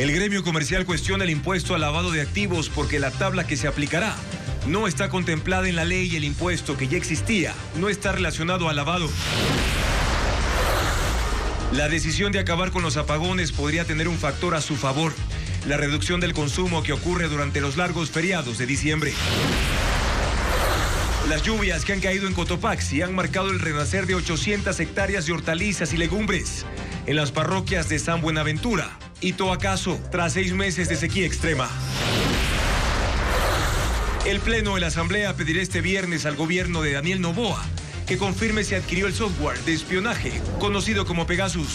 El gremio comercial cuestiona el impuesto al lavado de activos porque la tabla que se aplicará no está contemplada en la ley y el impuesto que ya existía no está relacionado al lavado. La decisión de acabar con los apagones podría tener un factor a su favor: la reducción del consumo que ocurre durante los largos feriados de diciembre. Las lluvias que han caído en Cotopaxi han marcado el renacer de 800 hectáreas de hortalizas y legumbres en las parroquias de San Buenaventura y Toacaso, tras 6 meses de sequía extrema. El Pleno de la Asamblea pedirá este viernes al gobierno de Daniel Noboa que confirme si adquirió el software de espionaje conocido como Pegasus.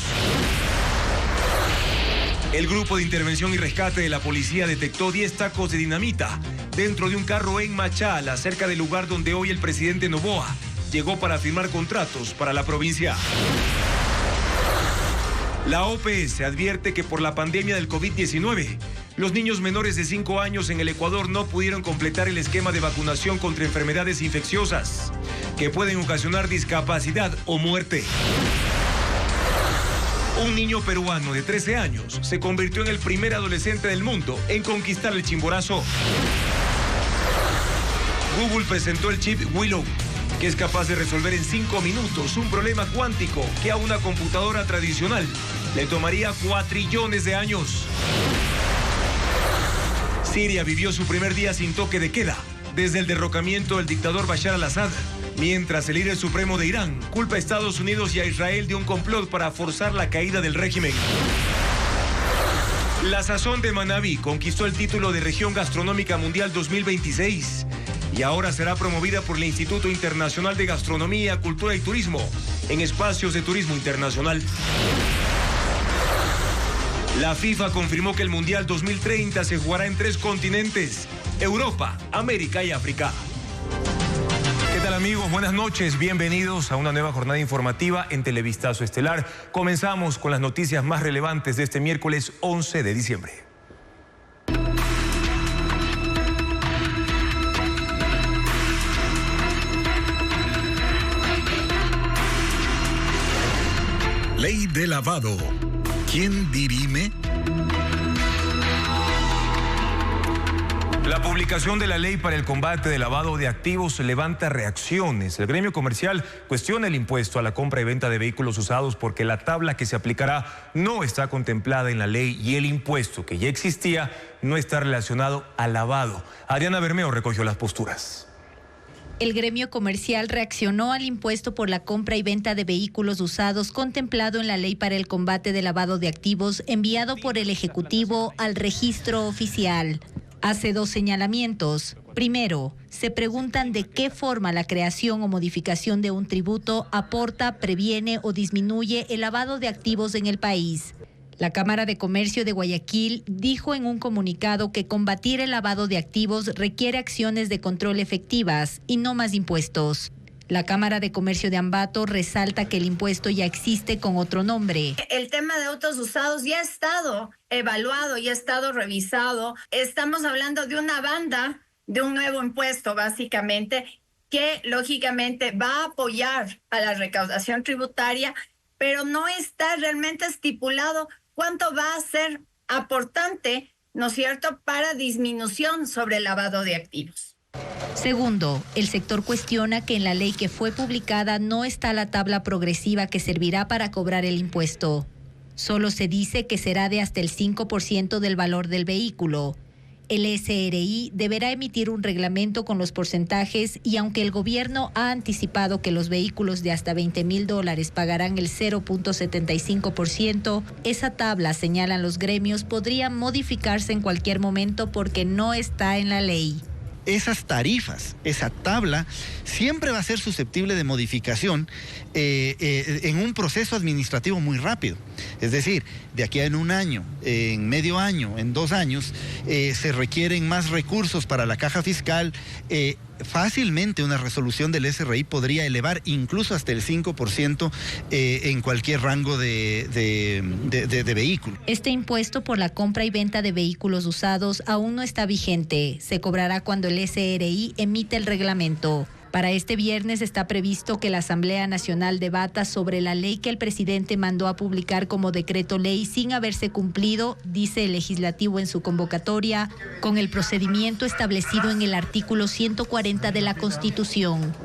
El Grupo de Intervención y Rescate de la Policía detectó 10 tacos de dinamita dentro de un carro en Machala, cerca del lugar donde hoy el presidente Noboa llegó para firmar contratos para la provincia. La OPS advierte que por la pandemia del COVID-19, los niños menores de 5 años en el Ecuador no pudieron completar el esquema de vacunación contra enfermedades infecciosas que pueden ocasionar discapacidad o muerte. Un niño peruano de 13 años se convirtió en el primer adolescente del mundo en conquistar el Chimborazo. Google presentó el chip Willow, que es capaz de resolver en 5 minutos un problema cuántico que a una computadora tradicional le tomaría 4 trillones de años. Siria vivió su primer día sin toque de queda desde el derrocamiento del dictador Bashar al-Assad, mientras el líder supremo de Irán culpa a Estados Unidos y a Israel de un complot para forzar la caída del régimen. La Sazón de Manabí conquistó el título de Región Gastronómica Mundial 2026 y ahora será promovida por el Instituto Internacional de Gastronomía, Cultura y Turismo en espacios de turismo internacional. La FIFA confirmó que el Mundial 2030 se jugará en 3 continentes: Europa, América y África. ¿Qué tal, amigos? Buenas noches, bienvenidos a una nueva jornada informativa en Televistazo Estelar. Comenzamos con las noticias más relevantes de este miércoles 11 de diciembre. Ley de lavado. ¿Quién dirime? La publicación de la ley para el combate del lavado de activos levanta reacciones. El gremio comercial cuestiona el impuesto a la compra y venta de vehículos usados porque la tabla que se aplicará no está contemplada en la ley y el impuesto que ya existía no está relacionado al lavado. Adriana Bermeo recogió las posturas. El gremio comercial reaccionó al impuesto por la compra y venta de vehículos usados contemplado en la ley para el combate del lavado de activos enviado por el Ejecutivo al registro oficial. Hace 2 señalamientos. Primero, se preguntan de qué forma la creación o modificación de un tributo aporta, previene o disminuye el lavado de activos en el país. La Cámara de Comercio de Guayaquil dijo en un comunicado que combatir el lavado de activos requiere acciones de control efectivas y no más impuestos. La Cámara de Comercio de Ambato resalta que el impuesto ya existe con otro nombre. El tema de autos usados ya ha estado evaluado, ya ha estado revisado. Estamos hablando de una banda, de un nuevo impuesto básicamente, que lógicamente va a apoyar a la recaudación tributaria, pero no está realmente estipulado cuánto va a ser aportante, ¿no es cierto?, para disminución sobre el lavado de activos. Segundo, el sector cuestiona que en la ley que fue publicada no está la tabla progresiva que servirá para cobrar el impuesto. Solo se dice que será de hasta el 5% del valor del vehículo. El SRI deberá emitir un reglamento con los porcentajes y aunque el gobierno ha anticipado que los vehículos de hasta $20,000 pagarán el 0.75%, esa tabla, señalan los gremios, podría modificarse en cualquier momento porque no está en la ley. Esas tarifas, esa tabla, siempre va a ser susceptible de modificación en un proceso administrativo muy rápido. Es decir, de aquí a en 1 año, en medio año, en 2 años, se requieren más recursos para la caja fiscal. Fácilmente una resolución del SRI podría elevar incluso hasta el 5% en cualquier rango de vehículo. Este impuesto por la compra y venta de vehículos usados aún no está vigente. Se cobrará cuando el SRI emite el reglamento. Para este viernes está previsto que la Asamblea Nacional debata sobre la ley que el presidente mandó a publicar como decreto ley sin haberse cumplido, dice el legislativo en su convocatoria, con el procedimiento establecido en el artículo 140 de la Constitución.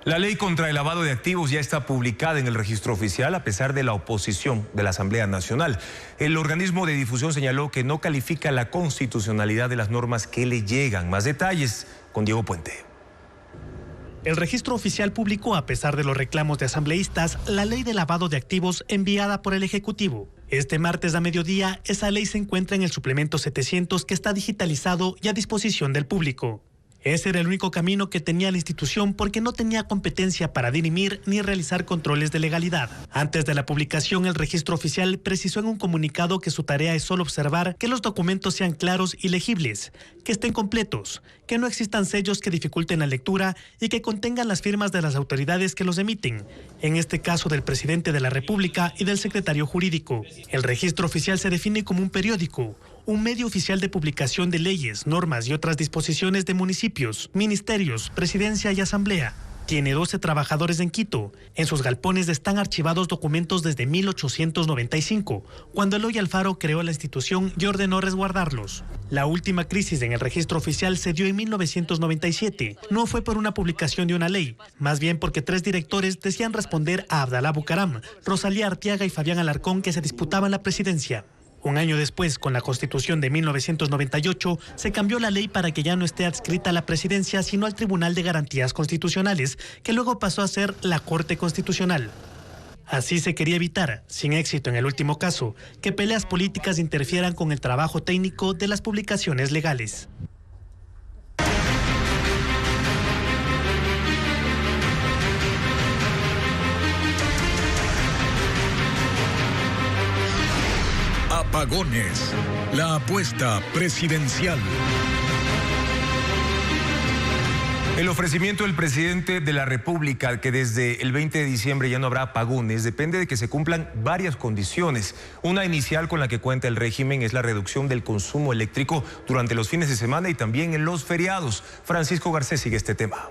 La ley contra el lavado de activos ya está publicada en el registro oficial a pesar de la oposición de la Asamblea Nacional. El organismo de difusión señaló que no califica la constitucionalidad de las normas que le llegan. Más detalles con Diego Puente. El registro oficial publicó, a pesar de los reclamos de asambleístas, la ley de lavado de activos enviada por el Ejecutivo. Este martes a mediodía, esa ley se encuentra en el suplemento 700 que está digitalizado y a disposición del público. Ese era el único camino que tenía la institución porque no tenía competencia para dirimir ni realizar controles de legalidad. Antes de la publicación, el registro oficial precisó en un comunicado que su tarea es solo observar que los documentos sean claros y legibles, que estén completos, que no existan sellos que dificulten la lectura y que contengan las firmas de las autoridades que los emiten, en este caso del presidente de la República y del secretario jurídico. El registro oficial se define como un periódico, un medio oficial de publicación de leyes, normas y otras disposiciones de municipios, ministerios, presidencia y asamblea. Tiene 12 trabajadores en Quito. En sus galpones están archivados documentos desde 1895, cuando Eloy Alfaro creó la institución y ordenó resguardarlos. La última crisis en el registro oficial se dio en 1997. No fue por una publicación de una ley, más bien porque 3 directores decían responder a Abdalá Bucaram, Rosalía Arteaga y Fabián Alarcón, que se disputaban la presidencia. Un año después, con la Constitución de 1998, se cambió la ley para que ya no esté adscrita a la presidencia, sino al Tribunal de Garantías Constitucionales, que luego pasó a ser la Corte Constitucional. Así se quería evitar, sin éxito en el último caso, que peleas políticas interfieran con el trabajo técnico de las publicaciones legales. Apagones, la apuesta presidencial. El ofrecimiento del presidente de la República que desde el 20 de diciembre ya no habrá apagones depende de que se cumplan varias condiciones. Una inicial con la que cuenta el régimen es la reducción del consumo eléctrico durante los fines de semana y también en los feriados. Francisco Garcés sigue este tema.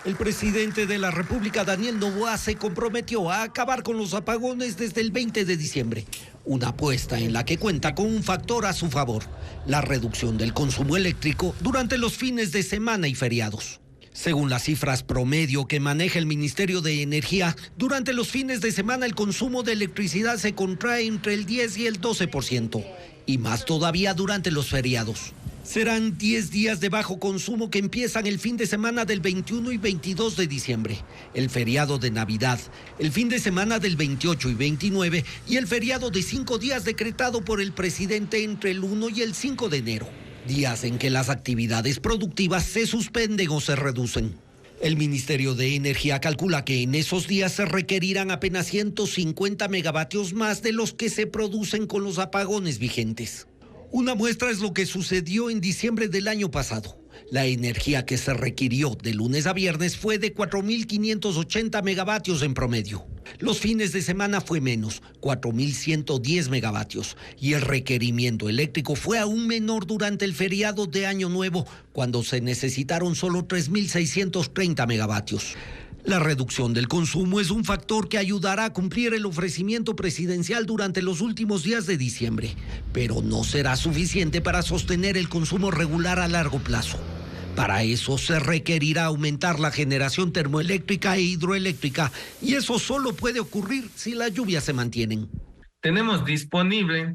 El presidente de la República, Daniel Noboa, se comprometió a acabar con los apagones desde el 20 de diciembre. Una apuesta en la que cuenta con un factor a su favor: la reducción del consumo eléctrico durante los fines de semana y feriados. Según las cifras promedio que maneja el Ministerio de Energía, durante los fines de semana el consumo de electricidad se contrae entre el 10 y el 12%, y más todavía durante los feriados. Serán 10 días de bajo consumo que empiezan el fin de semana del 21 y 22 de diciembre, el feriado de Navidad, el fin de semana del 28 y 29 y el feriado de 5 días decretado por el presidente entre el 1 y el 5 de enero. Días en que las actividades productivas se suspenden o se reducen. El Ministerio de Energía calcula que en esos días se requerirán apenas 150 megavatios más de los que se producen con los apagones vigentes. Una muestra es lo que sucedió en diciembre del año pasado. La energía que se requirió de lunes a viernes fue de 4.580 megavatios en promedio. Los fines de semana fue menos, 4.110 megavatios. Y el requerimiento eléctrico fue aún menor durante el feriado de Año Nuevo, cuando se necesitaron solo 3.630 megavatios. La reducción del consumo es un factor que ayudará a cumplir el ofrecimiento presidencial durante los últimos días de diciembre, pero no será suficiente para sostener el consumo regular a largo plazo. Para eso se requerirá aumentar la generación termoeléctrica e hidroeléctrica, y eso solo puede ocurrir si las lluvias se mantienen. Tenemos disponible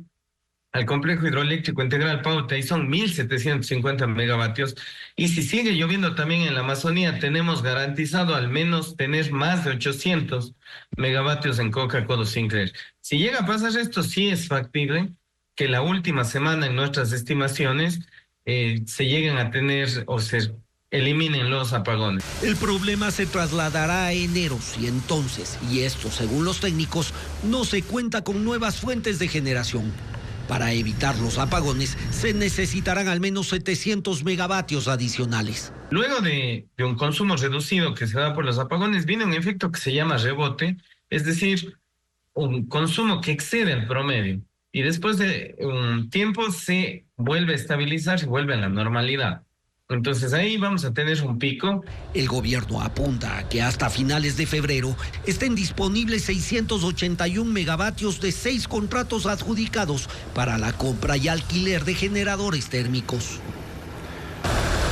al complejo hidroeléctrico integral Pauta y son 1.750 megavatios. Y si sigue lloviendo también en la Amazonía, tenemos garantizado al menos tener más de 800 megavatios en Coca-Cola Sinclair. Si llega a pasar esto, sí es factible que la última semana en nuestras estimaciones se lleguen a tener o se eliminen los apagones. El problema se trasladará a enero si entonces, y esto según los técnicos, no se cuenta con nuevas fuentes de generación. Para evitar los apagones, se necesitarán al menos 700 megavatios adicionales. Luego de un consumo reducido que se da por los apagones, viene un efecto que se llama rebote, es decir, un consumo que excede el promedio. Y después de un tiempo se vuelve a estabilizar, se vuelve a la normalidad. Entonces ahí vamos a tener un pico. El gobierno apunta a que hasta finales de febrero estén disponibles 681 megavatios de 6 contratos adjudicados para la compra y alquiler de generadores térmicos.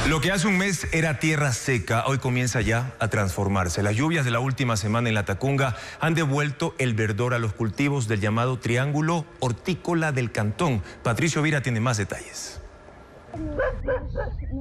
Lo que hace un mes era tierra seca, hoy comienza ya a transformarse. Las lluvias de la última semana en Latacunga han devuelto el verdor a los cultivos del llamado Triángulo Hortícola del Cantón. Patricio Vira tiene más detalles.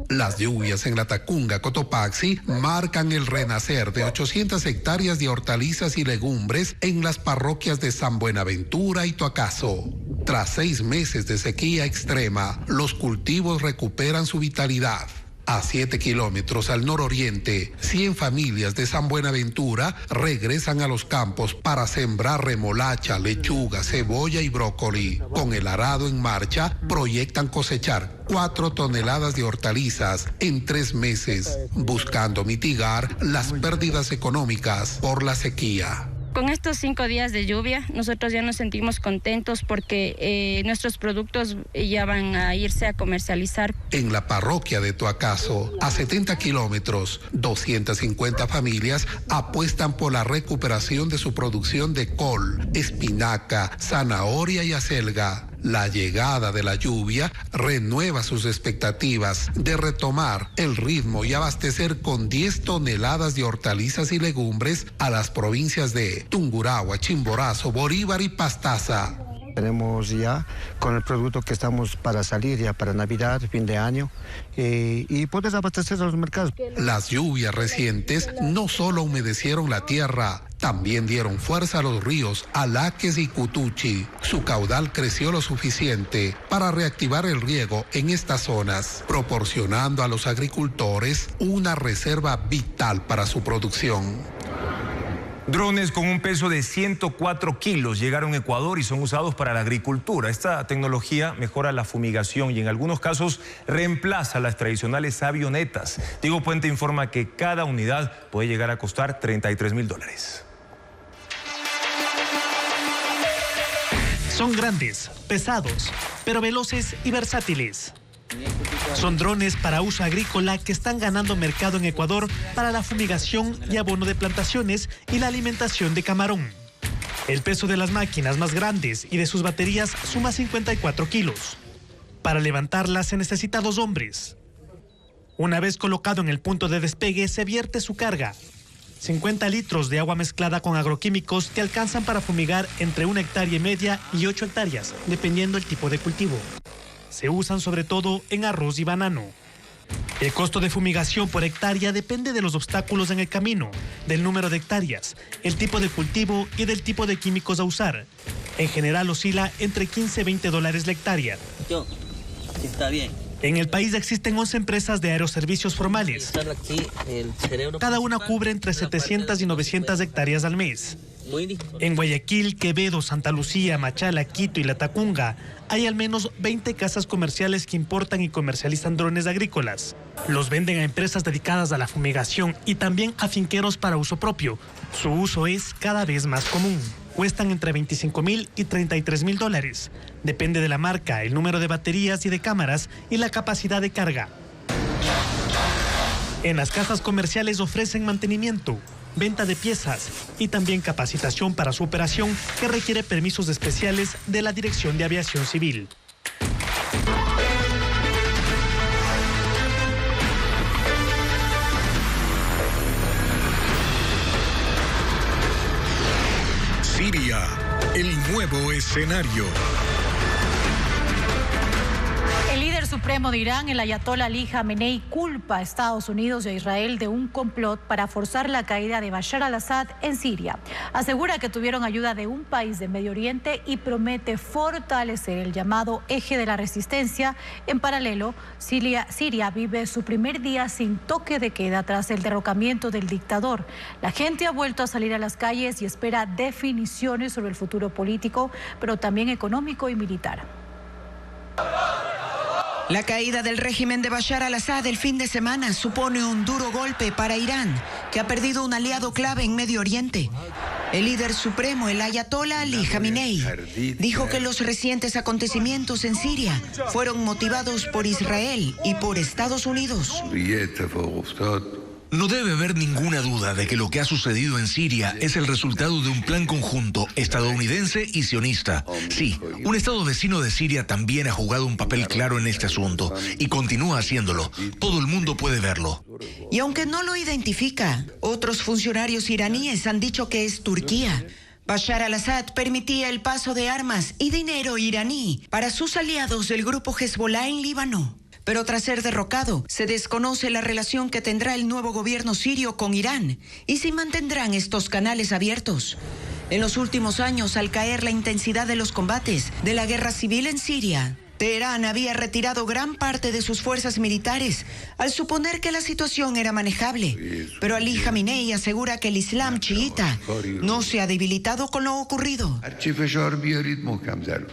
Las lluvias en Latacunga, Cotopaxi, marcan el renacer de 800 hectáreas de hortalizas y legumbres en las parroquias de San Buenaventura y Tuacazo. Tras 6 meses de sequía extrema, los cultivos recuperan su vitalidad. A 7 kilómetros al nororiente, 100 familias de San Buenaventura regresan a los campos para sembrar remolacha, lechuga, cebolla y brócoli. Con el arado en marcha, proyectan cosechar 4 toneladas de hortalizas en 3 meses, buscando mitigar las pérdidas económicas por la sequía. Con estos 5 días de lluvia, nosotros ya nos sentimos contentos porque nuestros productos ya van a irse a comercializar. En la parroquia de Tuacazo, a 70 kilómetros, 250 familias apuestan por la recuperación de su producción de col, espinaca, zanahoria y acelga. La llegada de la lluvia renueva sus expectativas de retomar el ritmo y abastecer con 10 toneladas de hortalizas y legumbres a las provincias de Tungurahua, Chimborazo, Bolívar y Pastaza. Tenemos ya con el producto que estamos para salir ya para Navidad, fin de año, y poder abastecer a los mercados. Las lluvias recientes no solo humedecieron la tierra, también dieron fuerza a los ríos Alaques y Cutuchi. Su caudal creció lo suficiente para reactivar el riego en estas zonas, proporcionando a los agricultores una reserva vital para su producción. Drones con un peso de 104 kilos llegaron a Ecuador y son usados para la agricultura. Esta tecnología mejora la fumigación y en algunos casos reemplaza las tradicionales avionetas. Diego Puente informa que cada unidad puede llegar a costar $33.000. Son grandes, pesados, pero veloces y versátiles. Son drones para uso agrícola que están ganando mercado en Ecuador para la fumigación y abono de plantaciones y la alimentación de camarón. El peso de las máquinas más grandes y de sus baterías suma 54 kilos. Para levantarlas se necesita 2 hombres. Una vez colocado en el punto de despegue, se vierte su carga. 50 litros de agua mezclada con agroquímicos que alcanzan para fumigar entre 1,5 hectáreas y 8 hectáreas, dependiendo del tipo de cultivo. Se usan sobre todo en arroz y banano. El costo de fumigación por hectárea depende de los obstáculos en el camino, del número de hectáreas, el tipo de cultivo y del tipo de químicos a usar. En general oscila entre $15 y $20 la hectárea. Está bien. En el país existen 11 empresas de aeroservicios formales. Cada una cubre entre 700 y 900 hectáreas al mes. En Guayaquil, Quevedo, Santa Lucía, Machala, Quito y Latacunga hay al menos 20 casas comerciales que importan y comercializan drones agrícolas. Los venden a empresas dedicadas a la fumigación y también a finqueros para uso propio. Su uso es cada vez más común. Cuestan entre $25.000 y $33.000. Depende de la marca, el número de baterías y de cámaras y la capacidad de carga. En las casas comerciales ofrecen mantenimiento, venta de piezas y también capacitación para su operación que requiere permisos especiales de la Dirección de Aviación Civil. Siria, el nuevo escenario. El líder supremo de Irán, el ayatolá Ali Jamenei, culpa a Estados Unidos y a Israel de un complot para forzar la caída de Bashar al-Assad en Siria. Asegura que tuvieron ayuda de un país de Medio Oriente y promete fortalecer el llamado eje de la resistencia. En paralelo, Siria vive su primer día sin toque de queda tras el derrocamiento del dictador. La gente ha vuelto a salir a las calles y espera definiciones sobre el futuro político, pero también económico y militar. La caída del régimen de Bashar al-Assad el fin de semana supone un duro golpe para Irán, que ha perdido un aliado clave en Medio Oriente. El líder supremo, el ayatolá Ali Khamenei, dijo que los recientes acontecimientos en Siria fueron motivados por Israel y por Estados Unidos. No debe haber ninguna duda de que lo que ha sucedido en Siria es el resultado de un plan conjunto estadounidense y sionista. Sí, un estado vecino de Siria también ha jugado un papel claro en este asunto y continúa haciéndolo. Todo el mundo puede verlo. Y aunque no lo identifica, otros funcionarios iraníes han dicho que es Turquía. Bashar al-Assad permitía el paso de armas y dinero iraní para sus aliados del grupo Hezbollah en Líbano. Pero tras ser derrocado, se desconoce la relación que tendrá el nuevo gobierno sirio con Irán y si mantendrán estos canales abiertos. En los últimos años, al caer la intensidad de los combates de la guerra civil en Siria, Teherán había retirado gran parte de sus fuerzas militares al suponer que la situación era manejable. Pero Ali Khamenei asegura que el Islam chiita no se ha debilitado con lo ocurrido.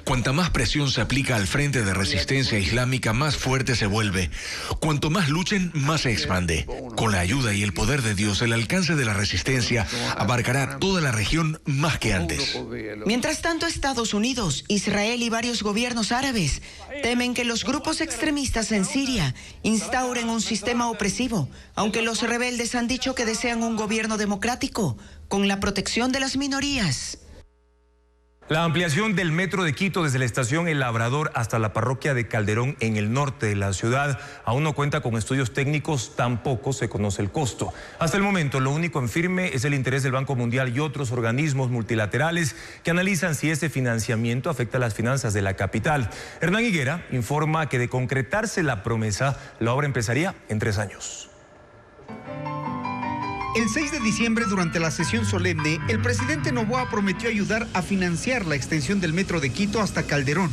Cuanta más presión se aplica al frente de resistencia islámica, más fuerte se vuelve. Cuanto más luchen, más se expande. Con la ayuda y el poder de Dios, el alcance de la resistencia abarcará toda la región más que antes. Mientras tanto, Estados Unidos, Israel y varios gobiernos árabes temen que los grupos extremistas en Siria instauren un sistema opresivo, aunque los rebeldes han dicho que desean un gobierno democrático con la protección de las minorías. La ampliación del metro de Quito desde la estación El Labrador hasta la parroquia de Calderón en el norte de la ciudad aún no cuenta con estudios técnicos, tampoco se conoce el costo. Hasta el momento, lo único en firme es el interés del Banco Mundial y otros organismos multilaterales que analizan si este financiamiento afecta a las finanzas de la capital. Hernán Higuera informa que de concretarse la promesa, la obra empezaría en 3 años. El 6 de diciembre, durante la sesión solemne, el presidente Noboa prometió ayudar a financiar la extensión del metro de Quito hasta Calderón.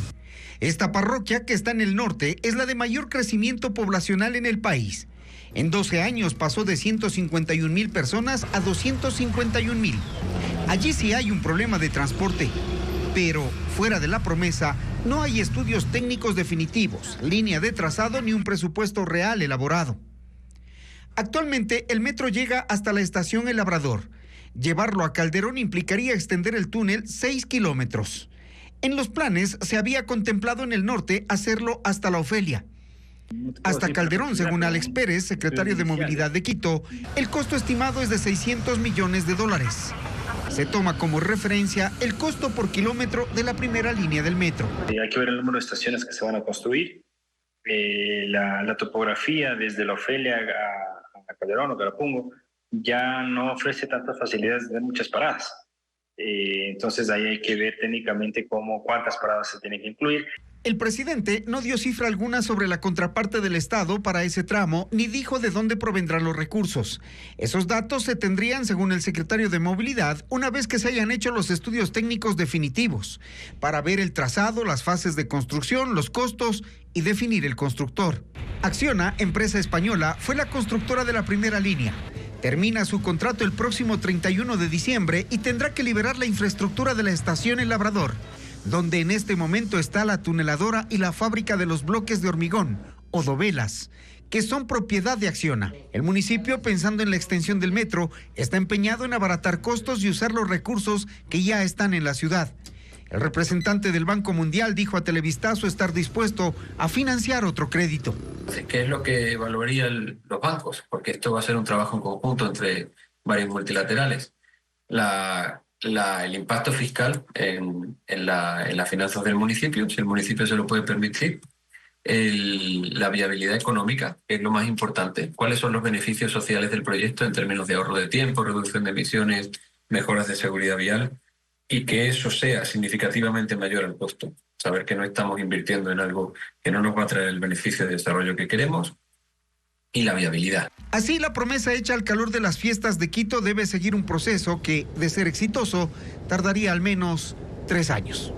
Esta parroquia, que está en el norte, es la de mayor crecimiento poblacional en el país. En 12 años pasó de 151,000 personas a 251,000. Allí sí hay un problema de transporte, pero fuera de la promesa no hay estudios técnicos definitivos, línea de trazado ni un presupuesto real elaborado. Actualmente el metro llega hasta la estación El Labrador. Llevarlo a Calderón implicaría extender el túnel 6 kilómetros. En los planes se había contemplado en el norte hacerlo hasta la Ofelia. Hasta Calderón, según Alex Pérez, secretario de Movilidad de Quito, el costo estimado es de $600 millones. Se toma como referencia el costo por kilómetro de la primera línea del metro. Hay que ver el número de estaciones que se van a construir, la topografía desde la Ofelia a Calderón o Carapungo ya no ofrece tantas facilidades de muchas paradas. Entonces ahí hay que ver técnicamente cuántas paradas se tienen que incluir. El presidente no dio cifra alguna sobre la contraparte del Estado para ese tramo, ni dijo de dónde provendrán los recursos. Esos datos se tendrían, según el secretario de Movilidad, una vez que se hayan hecho los estudios técnicos definitivos, para ver el trazado, las fases de construcción, los costos y definir el constructor. Acciona, empresa española, fue la constructora de la primera línea. Termina su contrato el próximo 31 de diciembre y tendrá que liberar la infraestructura de la estación El Labrador, donde en este momento está la tuneladora y la fábrica de los bloques de hormigón, o dovelas, que son propiedad de Acciona. El municipio, pensando en la extensión del metro, está empeñado en abaratar costos y usar los recursos que ya están en la ciudad. El representante del Banco Mundial dijo a Televistazo estar dispuesto a financiar otro crédito. ¿Qué es lo que evaluarían los bancos? Porque esto va a ser un trabajo en conjunto entre varios multilaterales. El impacto fiscal en las finanzas del municipio, si el municipio se lo puede permitir, la viabilidad económica, que es lo más importante, cuáles son los beneficios sociales del proyecto en términos de ahorro de tiempo, reducción de emisiones, mejoras de seguridad vial, y que eso sea significativamente mayor al costo. Saber que no estamos invirtiendo en algo que no nos va a traer el beneficio de desarrollo que queremos, y la viabilidad. Así, la promesa hecha al calor de las fiestas de Quito debe seguir un proceso que, de ser exitoso, tardaría al menos 3 años.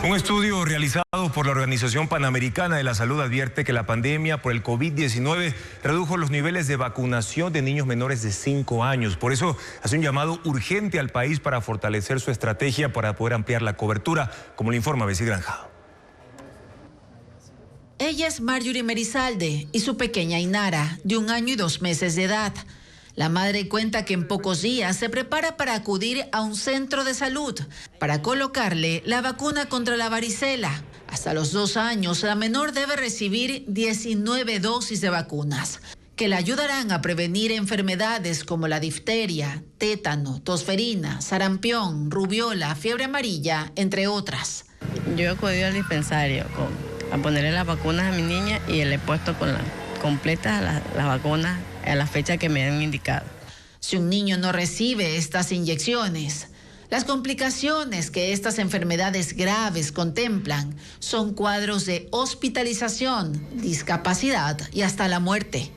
Un estudio realizado por la Organización Panamericana de la Salud advierte que la pandemia por el COVID-19 redujo los niveles de vacunación de niños menores de 5 años. Por eso hace un llamado urgente al país para fortalecer su estrategia para poder ampliar la cobertura, como le informa Bessie Granja. Ella es Marjorie Merizalde y su pequeña Inara, de 1 año y 2 meses de edad. La madre cuenta que en pocos días se prepara para acudir a un centro de salud para colocarle la vacuna contra la varicela. Hasta los 2 años, la menor debe recibir 19 dosis de vacunas que le ayudarán a prevenir enfermedades como la difteria, tétano, tosferina, sarampión, rubiola, fiebre amarilla, entre otras. Yo he acudido al dispensario a ponerle las vacunas a mi niña y le he puesto completas las vacunas a la fecha que me han indicado. Si un niño no recibe estas inyecciones, las complicaciones que estas enfermedades graves contemplan son cuadros de hospitalización, discapacidad y hasta la muerte.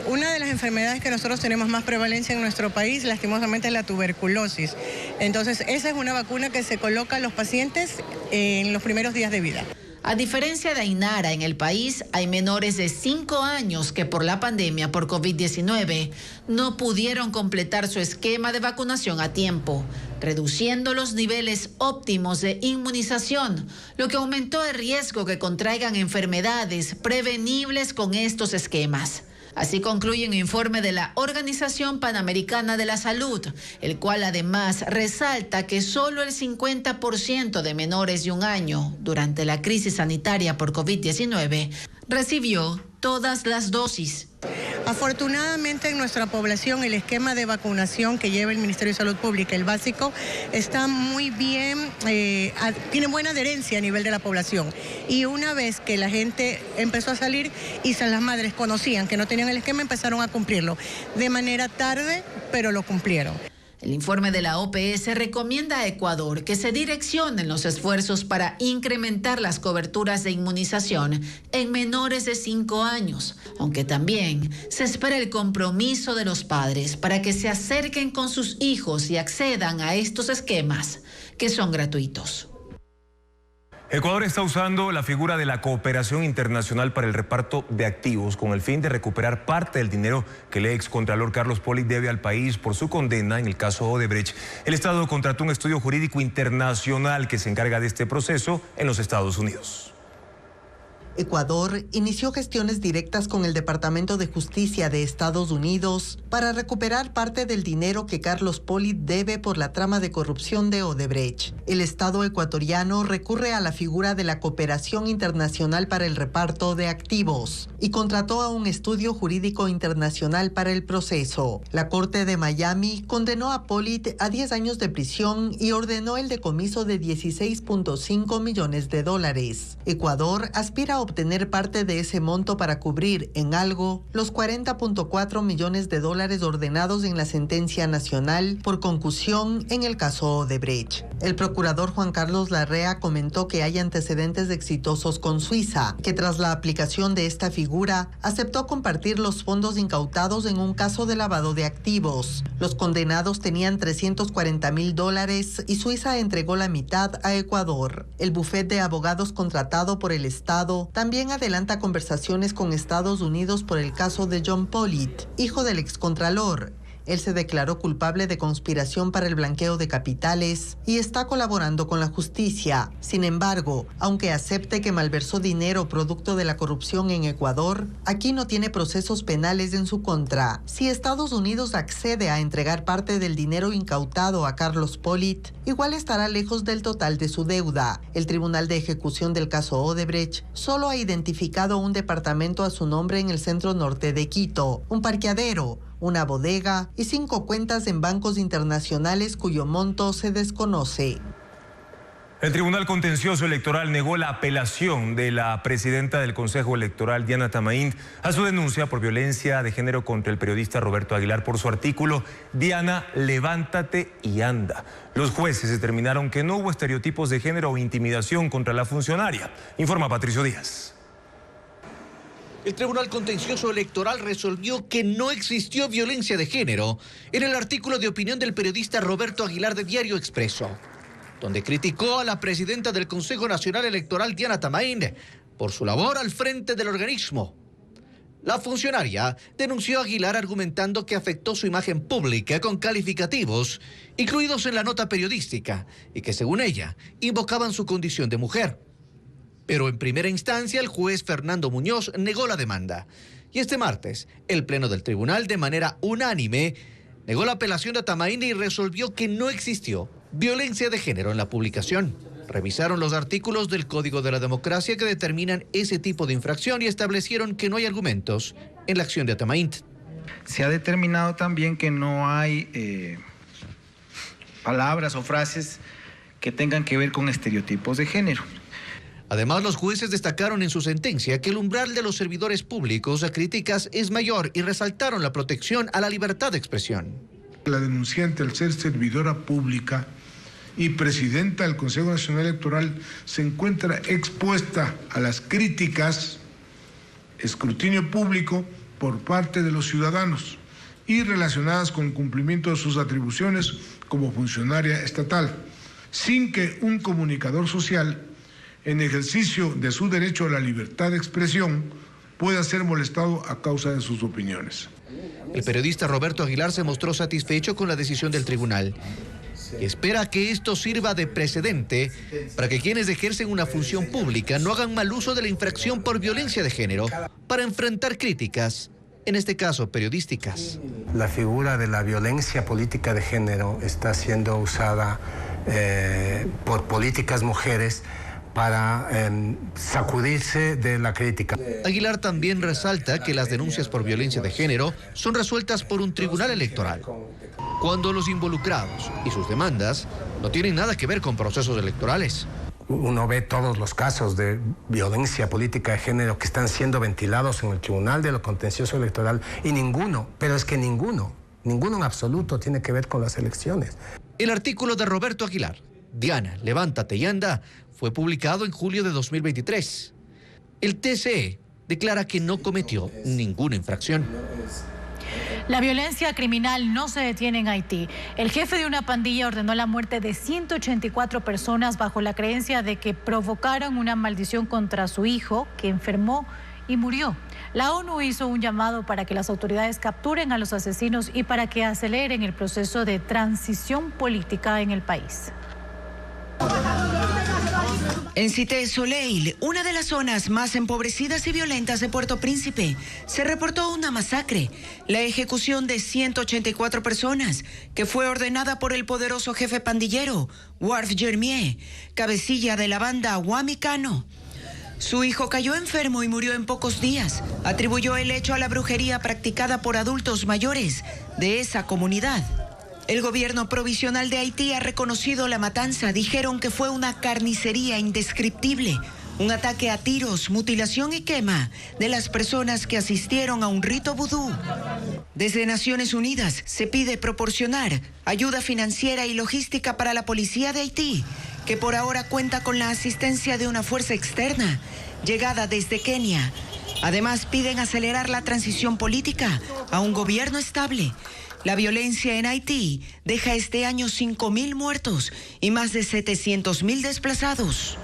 Una de las enfermedades que nosotros tenemos más prevalencia en nuestro país, lastimosamente, es la tuberculosis. Entonces, esa es una vacuna que se coloca a los pacientes en los primeros días de vida. A diferencia de Ainara, en el país hay menores de 5 años que por la pandemia por COVID-19 no pudieron completar su esquema de vacunación a tiempo, reduciendo los niveles óptimos de inmunización, lo que aumentó el riesgo que contraigan enfermedades prevenibles con estos esquemas. Así concluye un informe de la Organización Panamericana de la Salud, el cual además resalta que solo el 50% de menores de 1 año durante la crisis sanitaria por COVID-19 recibió todas las dosis. Afortunadamente en nuestra población el esquema de vacunación que lleva el Ministerio de Salud Pública, el básico, está muy bien, tiene buena adherencia a nivel de la población. Y una vez que la gente empezó a salir y las madres conocían que no tenían el esquema, empezaron a cumplirlo. De manera tarde, pero lo cumplieron. El informe de la OPS recomienda a Ecuador que se direccionen los esfuerzos para incrementar las coberturas de inmunización en menores de 5 años, aunque también se espera el compromiso de los padres para que se acerquen con sus hijos y accedan a estos esquemas, que son gratuitos. Ecuador está usando la figura de la cooperación internacional para el reparto de activos con el fin de recuperar parte del dinero que el excontralor Carlos Polit debe al país por su condena en el caso Odebrecht. El Estado contrató un estudio jurídico internacional que se encarga de este proceso en los Estados Unidos. Ecuador inició gestiones directas con el Departamento de Justicia de Estados Unidos para recuperar parte del dinero que Carlos Polit debe por la trama de corrupción de Odebrecht. El Estado ecuatoriano recurre a la figura de la cooperación internacional para el reparto de activos y contrató a un estudio jurídico internacional para el proceso. La Corte de Miami condenó a Polit a 10 años de prisión y ordenó el decomiso de $16.5 millones. Ecuador aspira a obtener parte de ese monto para cubrir en algo los $40.4 millones ordenados en la sentencia nacional por concusión en el caso Odebrecht. El procurador Juan Carlos Larrea comentó que hay antecedentes exitosos con Suiza, que tras la aplicación de esta figura aceptó compartir los fondos incautados en un caso de lavado de activos. Los condenados tenían $340,000 y Suiza entregó la mitad a Ecuador. El bufete de abogados contratado por el Estado también adelanta conversaciones con Estados Unidos por el caso de John Polit, hijo del excontralor. Él se declaró culpable de conspiración para el blanqueo de capitales y está colaborando con la justicia. Sin embargo, aunque acepte que malversó dinero producto de la corrupción en Ecuador, aquí no tiene procesos penales en su contra. Si Estados Unidos accede a entregar parte del dinero incautado a Carlos Polit, igual estará lejos del total de su deuda. El Tribunal de Ejecución del caso Odebrecht solo ha identificado un departamento a su nombre en el centro norte de Quito, un parqueadero, una bodega y 5 cuentas en bancos internacionales cuyo monto se desconoce. El Tribunal Contencioso Electoral negó la apelación de la presidenta del Consejo Electoral, Diana Tamaín, a su denuncia por violencia de género contra el periodista Roberto Aguilar por su artículo Diana, levántate y anda. Los jueces determinaron que no hubo estereotipos de género o intimidación contra la funcionaria, informa Patricio Díaz. El Tribunal Contencioso Electoral resolvió que no existió violencia de género en el artículo de opinión del periodista Roberto Aguilar de Diario Expreso, donde criticó a la presidenta del Consejo Nacional Electoral, Diana Tamaín, por su labor al frente del organismo. La funcionaria denunció a Aguilar argumentando que afectó su imagen pública con calificativos incluidos en la nota periodística y que, según ella, invocaban su condición de mujer. Pero en primera instancia el juez Fernando Muñoz negó la demanda. Y este martes, el Pleno del Tribunal, de manera unánime, negó la apelación de Atamaína y resolvió que no existió violencia de género en la publicación. Revisaron los artículos del Código de la Democracia que determinan ese tipo de infracción y establecieron que no hay argumentos en la acción de Atamaína. Se ha determinado también que no hay palabras o frases que tengan que ver con estereotipos de género. Además, los jueces destacaron en su sentencia que el umbral de los servidores públicos a críticas es mayor y resaltaron la protección a la libertad de expresión. La denunciante, al ser servidora pública y presidenta del Consejo Nacional Electoral, se encuentra expuesta a las críticas, escrutinio público por parte de los ciudadanos y relacionadas con el cumplimiento de sus atribuciones como funcionaria estatal, sin que un comunicador social, en ejercicio de su derecho a la libertad de expresión, pueda ser molestado a causa de sus opiniones. El periodista Roberto Aguilar se mostró satisfecho con la decisión del tribunal y espera que esto sirva de precedente para que quienes ejercen una función pública no hagan mal uso de la infracción por violencia de género para enfrentar críticas, en este caso periodísticas. La figura de la violencia política de género está siendo usada por políticas mujeres para sacudirse de la crítica. Aguilar también resalta que las denuncias por violencia de género son resueltas por un tribunal electoral, cuando los involucrados y sus demandas no tienen nada que ver con procesos electorales. Uno ve todos los casos de violencia política de género que están siendo ventilados en el Tribunal de lo Contencioso Electoral y ninguno, pero es que ninguno en absoluto tiene que ver con las elecciones. El artículo de Roberto Aguilar, Diana, levántate y anda, fue publicado en julio de 2023. El TCE declara que no cometió ninguna infracción. La violencia criminal no se detiene en Haití. El jefe de una pandilla ordenó la muerte de 184 personas bajo la creencia de que provocaron una maldición contra su hijo, que enfermó y murió. La ONU hizo un llamado para que las autoridades capturen a los asesinos y para que aceleren el proceso de transición política en el país. En Cité Soleil, una de las zonas más empobrecidas y violentas de Puerto Príncipe, se reportó una masacre, la ejecución de 184 personas, que fue ordenada por el poderoso jefe pandillero, Warf Jermier, cabecilla de la banda Huamicano. Su hijo cayó enfermo y murió en pocos días. Atribuyó el hecho a la brujería practicada por adultos mayores de esa comunidad. El gobierno provisional de Haití ha reconocido la matanza. Dijeron que fue una carnicería indescriptible, un ataque a tiros, mutilación y quema de las personas que asistieron a un rito vudú. Desde Naciones Unidas se pide proporcionar ayuda financiera y logística para la policía de Haití, que por ahora cuenta con la asistencia de una fuerza externa, llegada desde Kenia. Además, piden acelerar la transición política a un gobierno estable. La violencia en Haití deja este año 5.000 muertos y más de 700.000 desplazados.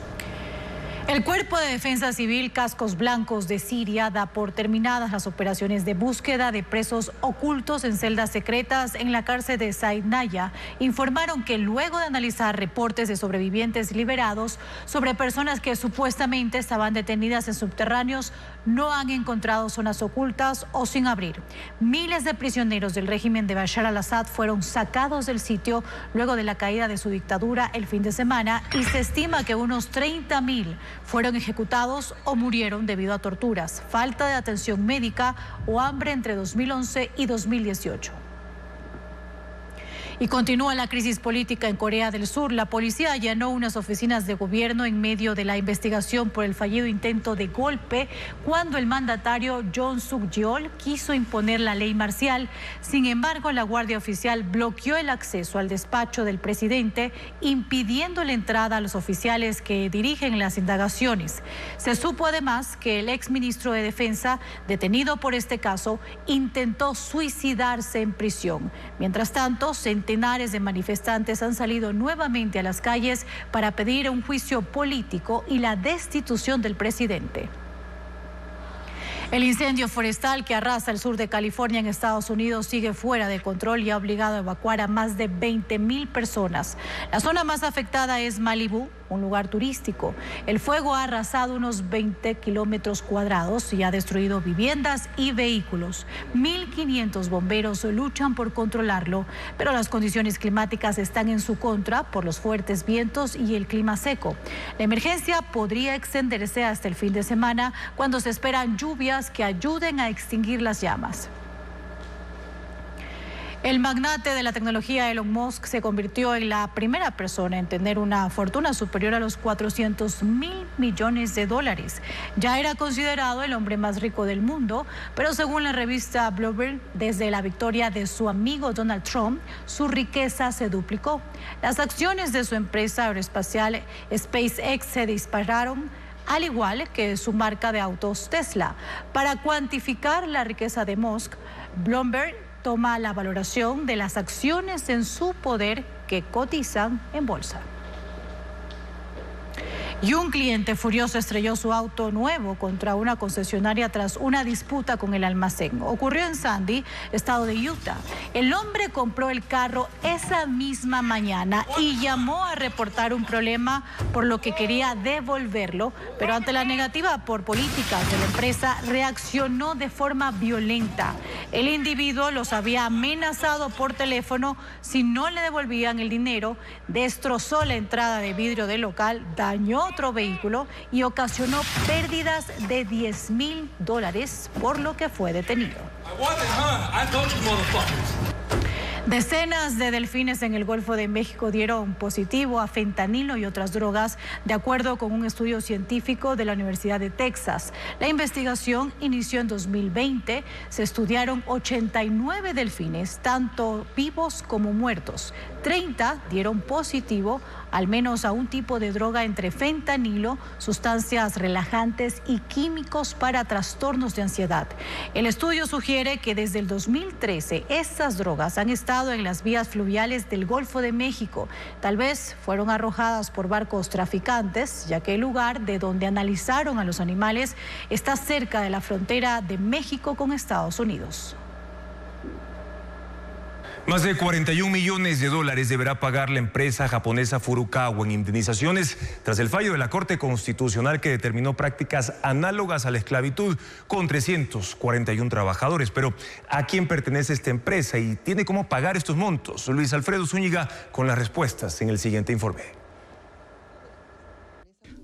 El Cuerpo de Defensa Civil Cascos Blancos de Siria da por terminadas las operaciones de búsqueda de presos ocultos en celdas secretas en la cárcel de Said Naya. Informaron que luego de analizar reportes de sobrevivientes liberados sobre personas que supuestamente estaban detenidas en subterráneos, no han encontrado zonas ocultas o sin abrir. Miles de prisioneros del régimen de Bashar al-Assad fueron sacados del sitio luego de la caída de su dictadura el fin de semana y se estima que unos 30.000 fueron ejecutados o murieron debido a torturas, falta de atención médica o hambre entre 2011 y 2018. Y continúa la crisis política en Corea del Sur. La policía allanó unas oficinas de gobierno en medio de la investigación por el fallido intento de golpe cuando el mandatario Yoon Suk-yeol quiso imponer la ley marcial. Sin embargo, la Guardia Oficial bloqueó el acceso al despacho del presidente, impidiendo la entrada a los oficiales que dirigen las indagaciones. Se supo además que el exministro de Defensa, detenido por este caso, intentó suicidarse en prisión. Mientras tanto, centenares de manifestantes han salido nuevamente a las calles para pedir un juicio político y la destitución del presidente. El incendio forestal que arrasa el sur de California en Estados Unidos sigue fuera de control y ha obligado a evacuar a más de 20,000 personas. La zona más afectada es Malibú, un lugar turístico. El fuego ha arrasado unos 20 kilómetros cuadrados y ha destruido viviendas y vehículos. 1.500 bomberos luchan por controlarlo, pero las condiciones climáticas están en su contra por los fuertes vientos y el clima seco. La emergencia podría extenderse hasta el fin de semana, cuando se esperan lluvias que ayuden a extinguir las llamas. El magnate de la tecnología Elon Musk se convirtió en la primera persona en tener una fortuna superior a los $400,000 millones. Ya era considerado el hombre más rico del mundo, pero según la revista Bloomberg, desde la victoria de su amigo Donald Trump, su riqueza se duplicó. Las acciones de su empresa aeroespacial SpaceX se dispararon, al igual que su marca de autos Tesla. Para cuantificar la riqueza de Musk, Bloomberg toma la valoración de las acciones en su poder que cotizan en bolsa. Y un cliente furioso estrelló su auto nuevo contra una concesionaria tras una disputa con el almacén. Ocurrió en Sandy, estado de Utah. El hombre compró el carro esa misma mañana y llamó a reportar un problema, por lo que quería devolverlo, pero ante la negativa por políticas de la empresa, reaccionó de forma violenta. El individuo los había amenazado por teléfono si no le devolvían el dinero, destrozó la entrada de vidrio del local, dañó otro vehículo y ocasionó pérdidas de $10,000, por lo que fue detenido. Decenas de delfines en el Golfo de México dieron positivo a fentanilo y otras drogas, de acuerdo con un estudio científico de la Universidad de Texas. La investigación inició en 2020. Se estudiaron 89 delfines, tanto vivos como muertos. 30 dieron positivo al menos a un tipo de droga entre fentanilo, sustancias relajantes y químicos para trastornos de ansiedad. El estudio sugiere que desde el 2013 estas drogas han estado en las vías fluviales del Golfo de México. Tal vez fueron arrojadas por barcos traficantes, ya que el lugar de donde analizaron a los animales está cerca de la frontera de México con Estados Unidos. Más de $41 millones deberá pagar la empresa japonesa Furukawa en indemnizaciones tras el fallo de la Corte Constitucional que determinó prácticas análogas a la esclavitud con 341 trabajadores. Pero ¿a quién pertenece esta empresa y tiene cómo pagar estos montos? Luis Alfredo Zúñiga con las respuestas en el siguiente informe.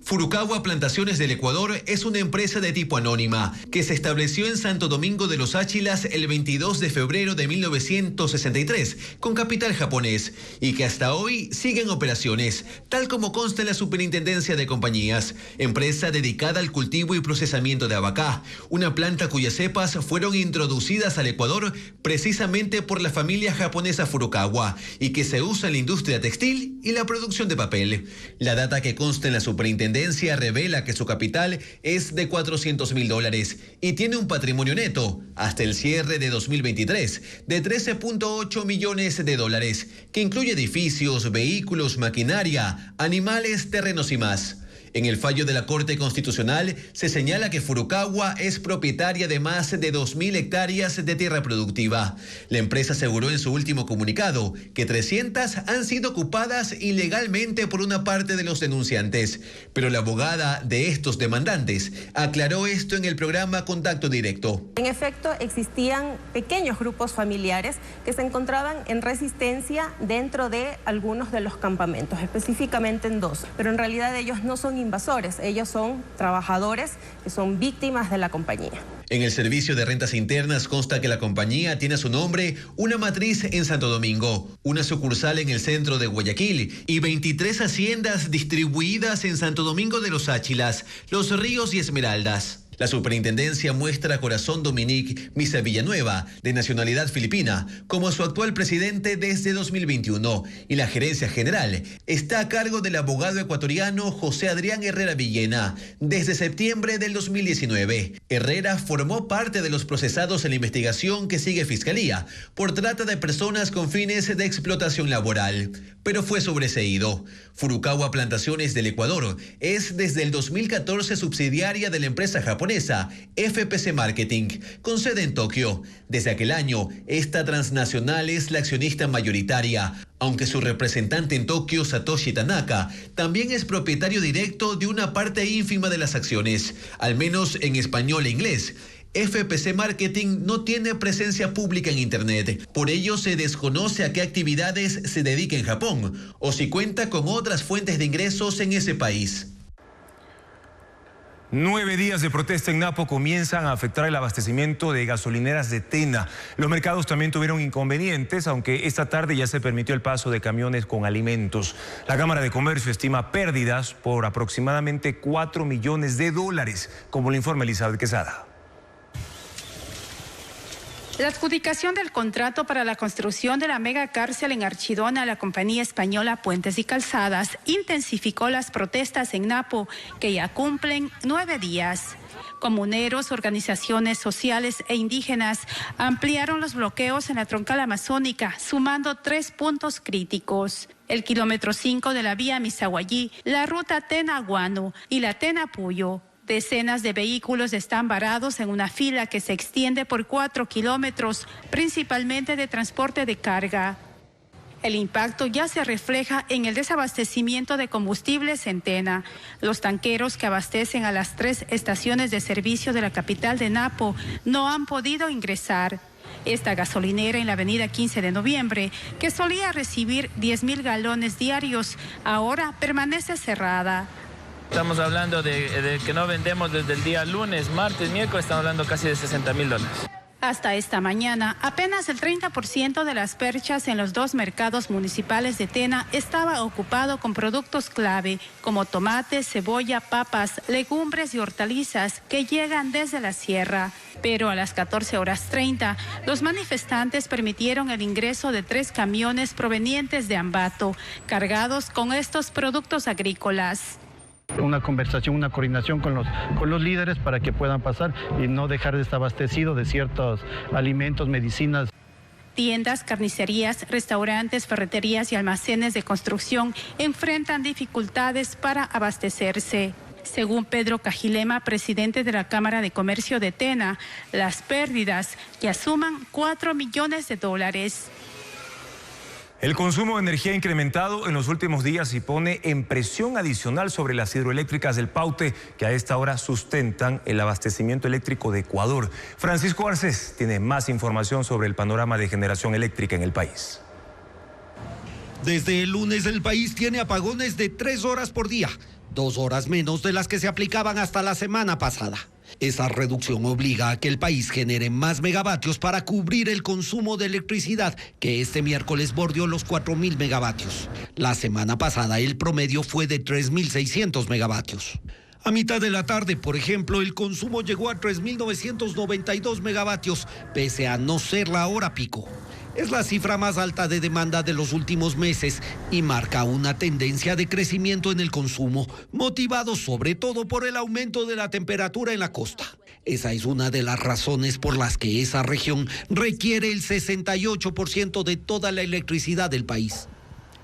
Furukawa Plantaciones del Ecuador es una empresa de tipo anónima que se estableció en Santo Domingo de los Áchilas el 22 de febrero de 1963 con capital japonés y que hasta hoy sigue en operaciones, tal como consta en la Superintendencia de Compañías, empresa dedicada al cultivo y procesamiento de abacá, una planta cuyas cepas fueron introducidas al Ecuador precisamente por la familia japonesa Furukawa y que se usa en la industria textil y la producción de papel. La data que consta en la Superintendencia revela que su capital es de $400,000 y tiene un patrimonio neto hasta el cierre de 2023 de $13.8 millones, que incluye edificios, vehículos, maquinaria, animales, terrenos y más. En el fallo de la Corte Constitucional se señala que Furukawa es propietaria de más de 2.000 hectáreas de tierra productiva. La empresa aseguró en su último comunicado que 300 han sido ocupadas ilegalmente por una parte de los denunciantes, pero la abogada de estos demandantes aclaró esto en el programa Contacto Directo. En efecto, existían pequeños grupos familiares que se encontraban en resistencia dentro de algunos de los campamentos, específicamente en 2, pero en realidad ellos no son invasores, ellos son trabajadores que son víctimas de la compañía. En el servicio de rentas internas consta que la compañía tiene a su nombre una matriz en Santo Domingo, una sucursal en el centro de Guayaquil y 23 haciendas distribuidas en Santo Domingo de los Áchilas, Los Ríos y Esmeraldas. La superintendencia muestra a Corazón Dominique Misa Villanueva, de nacionalidad filipina, como su actual presidente desde 2021 y la gerencia general está a cargo del abogado ecuatoriano José Adrián Herrera Villena desde septiembre del 2019. Herrera formó parte de los procesados en la investigación que sigue Fiscalía por trata de personas con fines de explotación laboral, pero fue sobreseído. Furukawa Plantaciones del Ecuador es desde el 2014 subsidiaria de la empresa japonesa japonesa FPC Marketing, con sede en Tokio. Desde aquel año, esta transnacional es la accionista mayoritaria, aunque su representante en Tokio, Satoshi Tanaka, también es propietario directo de una parte ínfima de las acciones, al menos en español e inglés. FPC Marketing no tiene presencia pública en Internet, por ello se desconoce a qué actividades se dedica en Japón o si cuenta con otras fuentes de ingresos en ese país. 9 días de protesta en Napo comienzan a afectar el abastecimiento de gasolineras de Tena. Los mercados también tuvieron inconvenientes, aunque esta tarde ya se permitió el paso de camiones con alimentos. La Cámara de Comercio estima pérdidas por aproximadamente $4 millones, como lo informa Elizabeth Quesada. La adjudicación del contrato para la construcción de la megacárcel en Archidona a la compañía española Puentes y Calzadas intensificó las protestas en Napo, que ya cumplen 9 días. Comuneros, organizaciones sociales e indígenas ampliaron los bloqueos en la troncal amazónica, sumando 3 puntos críticos: el kilómetro 5 de la vía Misaguayí, la ruta Tena-Guano y la Tena-Puyo. Decenas de vehículos están varados en una fila que se extiende por 4 kilómetros, principalmente de transporte de carga. El impacto ya se refleja en el desabastecimiento de combustibles en Tena. Los tanqueros que abastecen a las 3 estaciones de servicio de la capital de Napo no han podido ingresar. Esta gasolinera en la avenida 15 de noviembre, que solía recibir 10.000 galones diarios, ahora permanece cerrada. Estamos hablando de que no vendemos desde el día lunes, martes, miércoles, estamos hablando casi de $60.000. Hasta esta mañana, apenas el 30% de las perchas en los 2 mercados municipales de Tena estaba ocupado con productos clave, como tomate, cebolla, papas, legumbres y hortalizas que llegan desde la sierra. Pero a las 14:30, los manifestantes permitieron el ingreso de 3 camiones provenientes de Ambato, cargados con estos productos agrícolas. Una conversación, una coordinación con los líderes para que puedan pasar y no dejar desabastecido de ciertos alimentos, medicinas. Tiendas, carnicerías, restaurantes, ferreterías y almacenes de construcción enfrentan dificultades para abastecerse. Según Pedro Cajilema, presidente de la Cámara de Comercio de Tena, las pérdidas ya suman $4 millones. El consumo de energía ha incrementado en los últimos días y pone en presión adicional sobre las hidroeléctricas del Paute, que a esta hora sustentan el abastecimiento eléctrico de Ecuador. Francisco Garcés tiene más información sobre el panorama de generación eléctrica en el país. Desde el lunes el país tiene apagones de 3 horas por día, 2 horas menos de las que se aplicaban hasta la semana pasada. Esa reducción obliga a que el país genere más megavatios para cubrir el consumo de electricidad, que este miércoles bordeó los 4.000 megavatios. La semana pasada el promedio fue de 3.600 megavatios. A mitad de la tarde, por ejemplo, el consumo llegó a 3.992 megavatios, pese a no ser la hora pico. Es la cifra más alta de demanda de los últimos meses y marca una tendencia de crecimiento en el consumo, motivado sobre todo por el aumento de la temperatura en la costa. Esa es una de las razones por las que esa región requiere el 68% de toda la electricidad del país.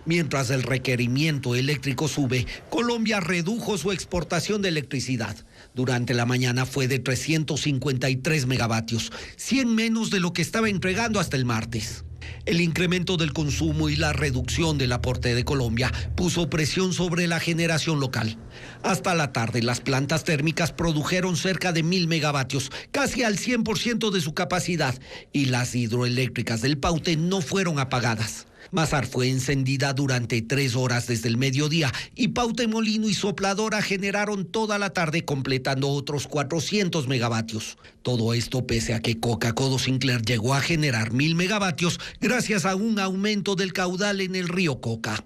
Mientras el requerimiento eléctrico sube, Colombia redujo su exportación de electricidad. Durante la mañana fue de 353 megavatios, 100 menos de lo que estaba entregando hasta el martes. El incremento del consumo y la reducción del aporte de Colombia puso presión sobre la generación local. Hasta la tarde, las plantas térmicas produjeron cerca de 1.000 megavatios, casi al 100% de su capacidad, y las hidroeléctricas del Paute no fueron apagadas. Mazar fue encendida durante 3 horas desde el mediodía y Paute Molino y Sopladora generaron toda la tarde, completando otros 400 megavatios. Todo esto pese a que Coca-Cola Sinclair llegó a generar 1.000 megavatios gracias a un aumento del caudal en el río Coca.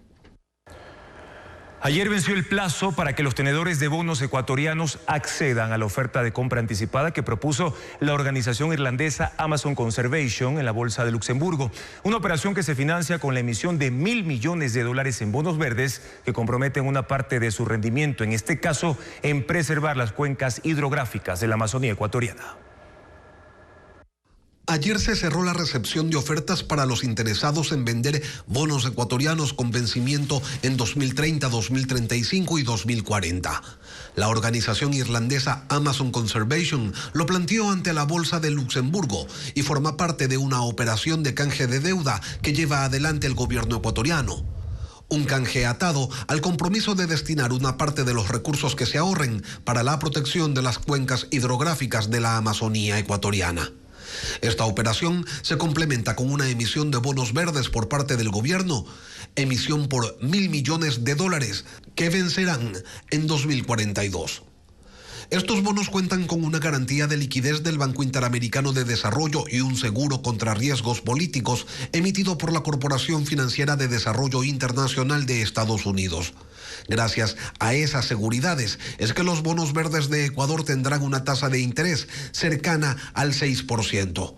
Ayer venció el plazo para que los tenedores de bonos ecuatorianos accedan a la oferta de compra anticipada que propuso la organización irlandesa Amazon Conservation en la Bolsa de Luxemburgo. Una operación que se financia con la emisión de $1.000 millones en bonos verdes que comprometen una parte de su rendimiento, en este caso en preservar las cuencas hidrográficas de la Amazonía ecuatoriana. Ayer se cerró la recepción de ofertas para los interesados en vender bonos ecuatorianos con vencimiento en 2030, 2035 y 2040. La organización irlandesa Amazon Conservation lo planteó ante la Bolsa de Luxemburgo y forma parte de una operación de canje de deuda que lleva adelante el gobierno ecuatoriano. Un canje atado al compromiso de destinar una parte de los recursos que se ahorren para la protección de las cuencas hidrográficas de la Amazonía ecuatoriana. Esta operación se complementa con una emisión de bonos verdes por parte del gobierno, emisión por $1.000 millones que vencerán en 2042. Estos bonos cuentan con una garantía de liquidez del Banco Interamericano de Desarrollo y un seguro contra riesgos políticos emitido por la Corporación Financiera de Desarrollo Internacional de Estados Unidos. Gracias a esas seguridades es que los bonos verdes de Ecuador tendrán una tasa de interés cercana al 6%.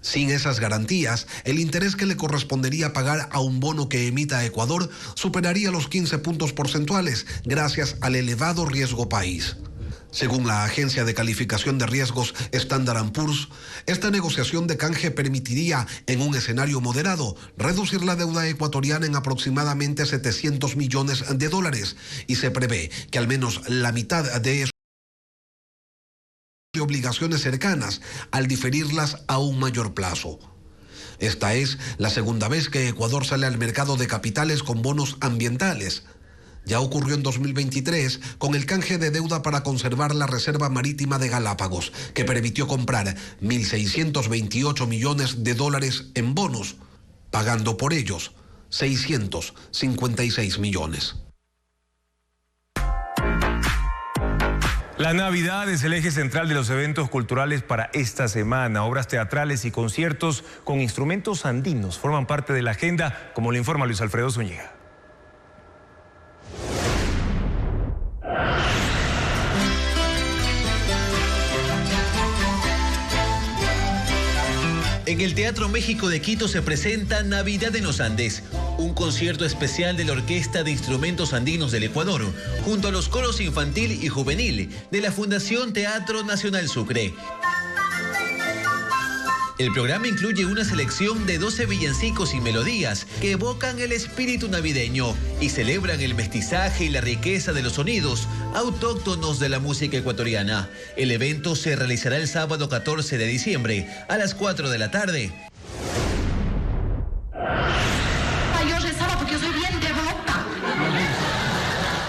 Sin esas garantías, el interés que le correspondería pagar a un bono que emita Ecuador superaría los 15 puntos porcentuales gracias al elevado riesgo país. Según la agencia de calificación de riesgos Standard & Poor's, esta negociación de canje permitiría, en un escenario moderado, reducir la deuda ecuatoriana en aproximadamente $700 millones y se prevé que al menos la mitad de eso de obligaciones cercanas al diferirlas a un mayor plazo. Esta es la segunda vez que Ecuador sale al mercado de capitales con bonos ambientales. Ya ocurrió en 2023 con el canje de deuda para conservar la Reserva Marítima de Galápagos, que permitió comprar $1.628 millones en bonos, pagando por ellos 656 millones. La Navidad es el eje central de los eventos culturales para esta semana. Obras teatrales y conciertos con instrumentos andinos forman parte de la agenda, como le informa Luis Alfredo Zúñiga. En el Teatro México de Quito se presenta Navidad en los Andes, un concierto especial de la Orquesta de Instrumentos Andinos del Ecuador, junto a los coros infantil y juvenil de la Fundación Teatro Nacional Sucre. El programa incluye una selección de 12 villancicos y melodías que evocan el espíritu navideño y celebran el mestizaje y la riqueza de los sonidos autóctonos de la música ecuatoriana. El evento se realizará el sábado 14 de diciembre a las 4 de la tarde.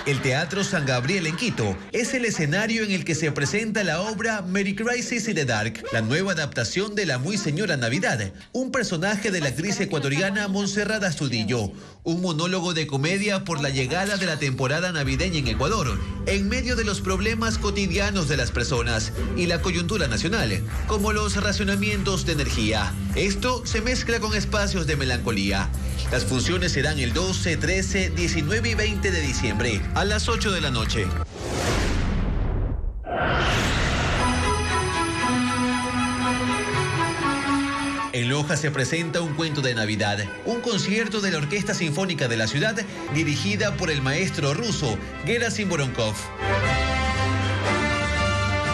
El Teatro San Gabriel en Quito es el escenario en el que se presenta la obra Merry Crisis in the Dark, la nueva adaptación de La Muy Señora Navidad, un personaje de la actriz ecuatoriana Montserrat Astudillo, un monólogo de comedia por la llegada de la temporada navideña en Ecuador, en medio de los problemas cotidianos de las personas y la coyuntura nacional, como los racionamientos de energía. Esto se mezcla con espacios de melancolía. Las funciones serán el 12, 13, 19 y 20 de diciembre, a las 8 de la noche. En Loja se presenta Un Cuento de Navidad, un concierto de la Orquesta Sinfónica de la ciudad, dirigida por el maestro ruso Gerasim Voronkov.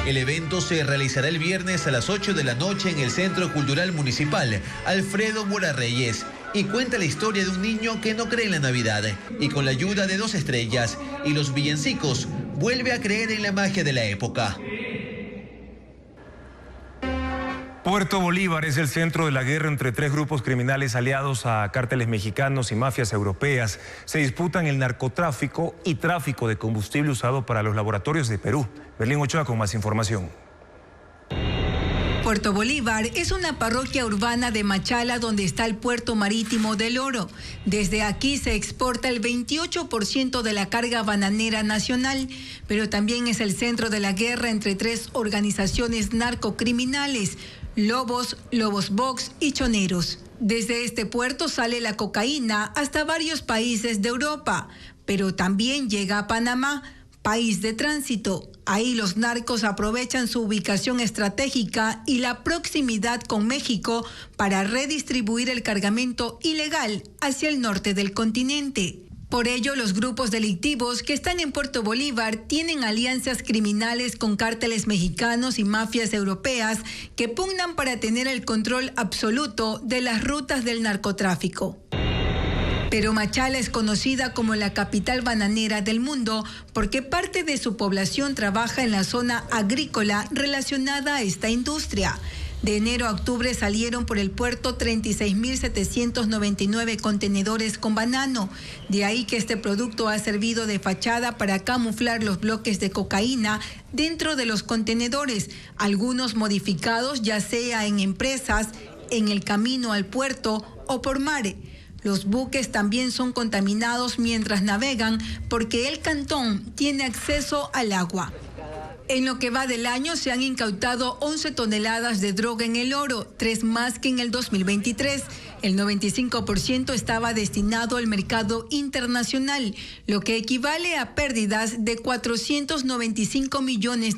El evento se realizará el viernes a las 8 de la noche en el Centro Cultural Municipal Alfredo Mora Reyes y cuenta la historia de un niño que no cree en la Navidad y con la ayuda de 2 estrellas y los villancicos vuelve a creer en la magia de la época. Puerto Bolívar es el centro de la guerra entre 3 grupos criminales aliados a cárteles mexicanos y mafias europeas. Se disputan el narcotráfico y tráfico de combustible usado para los laboratorios de Perú. Berlín Ochoa con más información. Puerto Bolívar es una parroquia urbana de Machala donde está el puerto marítimo del Oro. Desde aquí se exporta el 28% de la carga bananera nacional, pero también es el centro de la guerra entre 3 organizaciones narcocriminales: Lobos, Lobos Box y Choneros. Desde este puerto sale la cocaína hasta varios países de Europa, pero también llega a Panamá, país de tránsito. Ahí los narcos aprovechan su ubicación estratégica y la proximidad con México para redistribuir el cargamento ilegal hacia el norte del continente. Por ello, los grupos delictivos que están en Puerto Bolívar tienen alianzas criminales con cárteles mexicanos y mafias europeas que pugnan para tener el control absoluto de las rutas del narcotráfico. Pero Machala es conocida como la capital bananera del mundo porque parte de su población trabaja en la zona agrícola relacionada a esta industria. De enero a octubre salieron por el puerto 36.799 contenedores con banano. De ahí que este producto ha servido de fachada para camuflar los bloques de cocaína dentro de los contenedores, algunos modificados ya sea en empresas, en el camino al puerto o por mar. Los buques también son contaminados mientras navegan porque el cantón tiene acceso al agua. En lo que va del año se han incautado 11 toneladas de droga en el Oro, 3 más que en el 2023. El 95% estaba destinado al mercado internacional, lo que equivale a pérdidas de $495 millones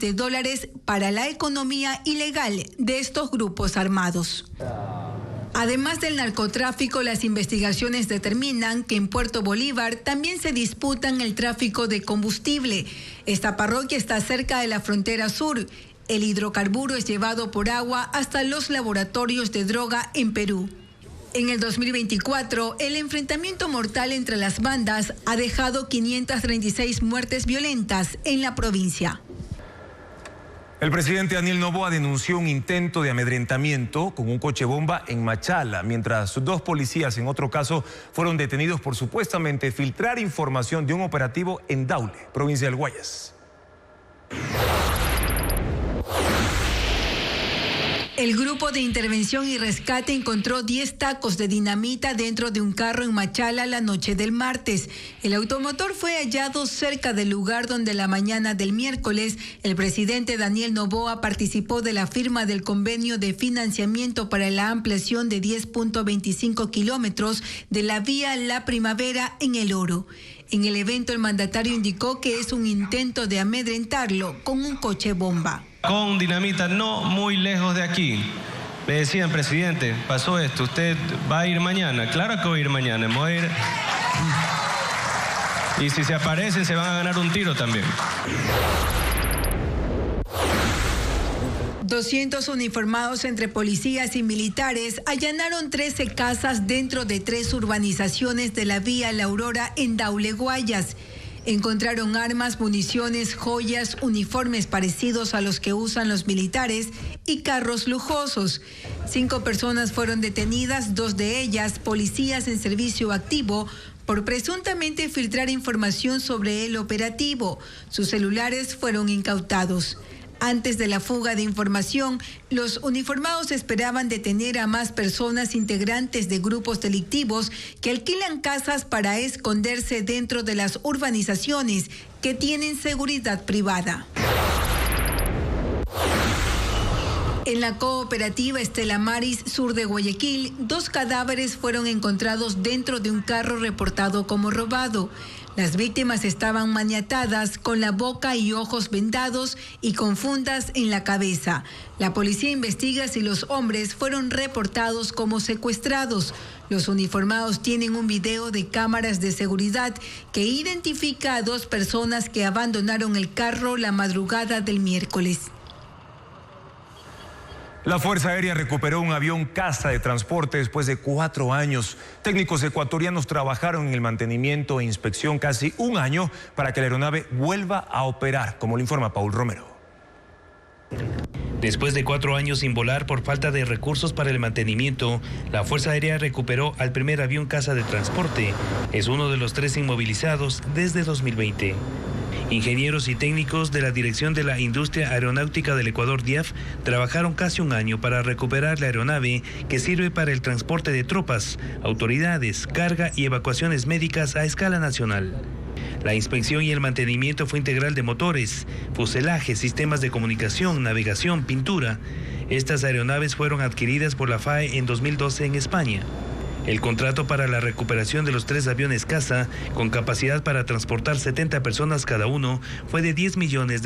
para la economía ilegal de estos grupos armados. Además del narcotráfico, las investigaciones determinan que en Puerto Bolívar también se disputan el tráfico de combustible. Esta parroquia está cerca de la frontera sur. El hidrocarburo es llevado por agua hasta los laboratorios de droga en Perú. En el 2024, el enfrentamiento mortal entre las bandas ha dejado 536 muertes violentas en la provincia. El presidente Daniel Noboa denunció un intento de amedrentamiento con un coche bomba en Machala, mientras 2 policías en otro caso fueron detenidos por supuestamente filtrar información de un operativo en Daule, provincia del Guayas. El grupo de intervención y rescate encontró 10 tacos de dinamita dentro de un carro en Machala la noche del martes. El automotor fue hallado cerca del lugar donde la mañana del miércoles el presidente Daniel Noboa participó de la firma del convenio de financiamiento para la ampliación de 10.25 kilómetros de la vía La Primavera en El Oro. En el evento el mandatario indicó que es un intento de amedrentarlo con un coche bomba. Con dinamita, no muy lejos de aquí. Me decían, presidente, pasó esto, ¿usted va a ir mañana? Claro que voy a ir mañana, voy a ir. Y si se aparecen, se van a ganar un tiro también. 200 uniformados entre policías y militares allanaron 13 casas dentro de 3 urbanizaciones de la vía La Aurora en Daule, Guayas. Encontraron armas, municiones, joyas, uniformes parecidos a los que usan los militares y carros lujosos. 5 personas fueron detenidas, 2 de ellas policías en servicio activo, por presuntamente filtrar información sobre el operativo. Sus celulares fueron incautados. Antes de la fuga de información, los uniformados esperaban detener a más personas integrantes de grupos delictivos que alquilan casas para esconderse dentro de las urbanizaciones que tienen seguridad privada. En la cooperativa Estela Maris, sur de Guayaquil, 2 cadáveres fueron encontrados dentro de un carro reportado como robado. Las víctimas estaban maniatadas, con la boca y ojos vendados y con fundas en la cabeza. La policía investiga si los hombres fueron reportados como secuestrados. Los uniformados tienen un video de cámaras de seguridad que identifica a 2 personas que abandonaron el carro la madrugada del miércoles. La Fuerza Aérea recuperó un avión caza de transporte después de 4 años. Técnicos ecuatorianos trabajaron en el mantenimiento e inspección casi un año para que la aeronave vuelva a operar, como lo informa Paul Romero. Después de 4 años sin volar por falta de recursos para el mantenimiento, la Fuerza Aérea recuperó al primer avión caza de transporte. Es uno de los 3 inmovilizados desde 2020. Ingenieros y técnicos de la Dirección de la Industria Aeronáutica del Ecuador, DIAF, trabajaron casi un año para recuperar la aeronave que sirve para el transporte de tropas, autoridades, carga y evacuaciones médicas a escala nacional. La inspección y el mantenimiento fue integral de motores, fuselaje, sistemas de comunicación, navegación, pintura. Estas aeronaves fueron adquiridas por la FAE en 2012 en España. El contrato para la recuperación de los 3 aviones caza, con capacidad para transportar 70 personas cada uno, fue de $10 millones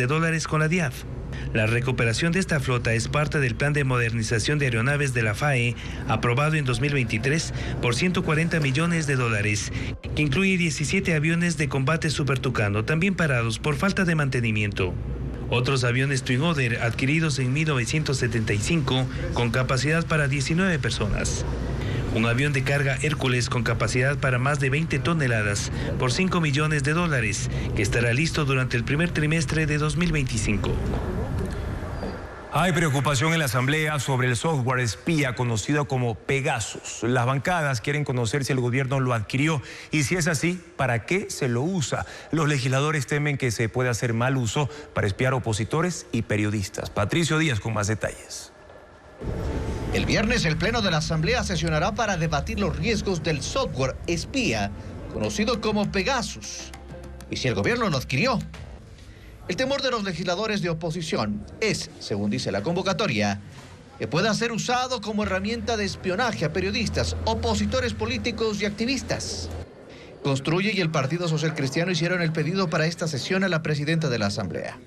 con la DIAF. La recuperación de esta flota es parte del plan de modernización de aeronaves de la FAE, aprobado en 2023 por $140 millones, que incluye 17 aviones de combate Super Tucano, también parados por falta de mantenimiento. Otros aviones Twin Otter adquiridos en 1975 con capacidad para 19 personas. Un avión de carga Hércules con capacidad para más de 20 toneladas por $5 millones, que estará listo durante el primer trimestre de 2025. Hay preocupación en la Asamblea sobre el software espía conocido como Pegasus. Las bancadas quieren conocer si el gobierno lo adquirió y, si es así, ¿para qué se lo usa? Los legisladores temen que se pueda hacer mal uso para espiar opositores y periodistas. Patricio Díaz con más detalles. El viernes el Pleno de la Asamblea sesionará para debatir los riesgos del software espía conocido como Pegasus y si el gobierno lo adquirió. El temor de los legisladores de oposición es, según dice la convocatoria, que pueda ser usado como herramienta de espionaje a periodistas, opositores políticos y activistas. Construye y el Partido Social Cristiano hicieron el pedido para esta sesión a la presidenta de la Asamblea.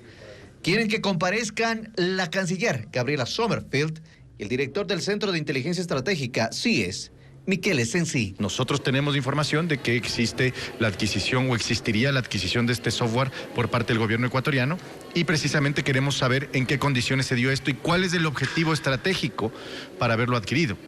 Quieren que comparezcan la canciller Gabriela Sommerfeld y el director del Centro de Inteligencia Estratégica, CIES, Michele Sensi. Nosotros tenemos información de que existe la adquisición o existiría la adquisición de este software por parte del gobierno ecuatoriano y precisamente queremos saber en qué condiciones se dio esto y cuál es el objetivo estratégico para haberlo adquirido.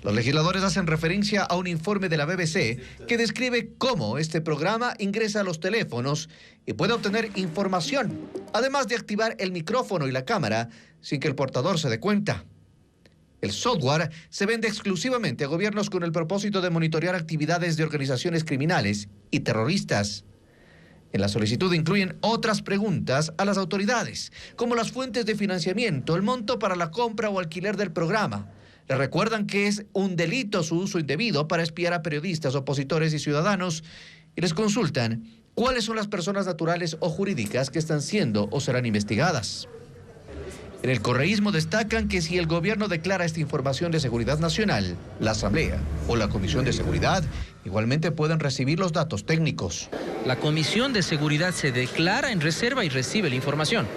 Los legisladores hacen referencia a un informe de la BBC que describe cómo este programa ingresa a los teléfonos y puede obtener información, además de activar el micrófono y la cámara sin que el portador se dé cuenta. El software se vende exclusivamente a gobiernos con el propósito de monitorear actividades de organizaciones criminales y terroristas. En la solicitud incluyen otras preguntas a las autoridades, como las fuentes de financiamiento, el monto para la compra o alquiler del programa. Les recuerdan que es un delito su uso indebido para espiar a periodistas, opositores y ciudadanos y les consultan cuáles son las personas naturales o jurídicas que están siendo o serán investigadas. En el correísmo destacan que si el gobierno declara esta información de seguridad nacional, la Asamblea o la Comisión de Seguridad igualmente pueden recibir los datos técnicos. La Comisión de Seguridad se declara en reserva y recibe la información.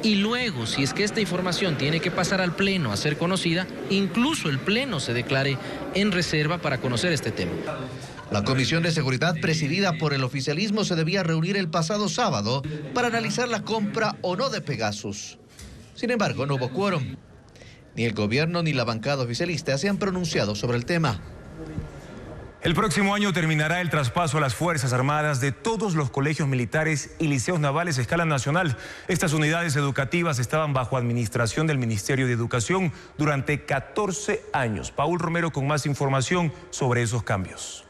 Y luego, si es que esta información tiene que pasar al Pleno a ser conocida, incluso el Pleno se declare en reserva para conocer este tema. La Comisión de Seguridad, presidida por el oficialismo, se debía reunir el pasado sábado para analizar la compra o no de Pegasus. Sin embargo, no hubo quórum. Ni el gobierno ni la bancada oficialista se han pronunciado sobre el tema. El próximo año terminará el traspaso a las Fuerzas Armadas de todos los colegios militares y liceos navales a escala nacional. Estas unidades educativas estaban bajo administración del Ministerio de Educación durante 14 años. Paul Romero con más información sobre esos cambios.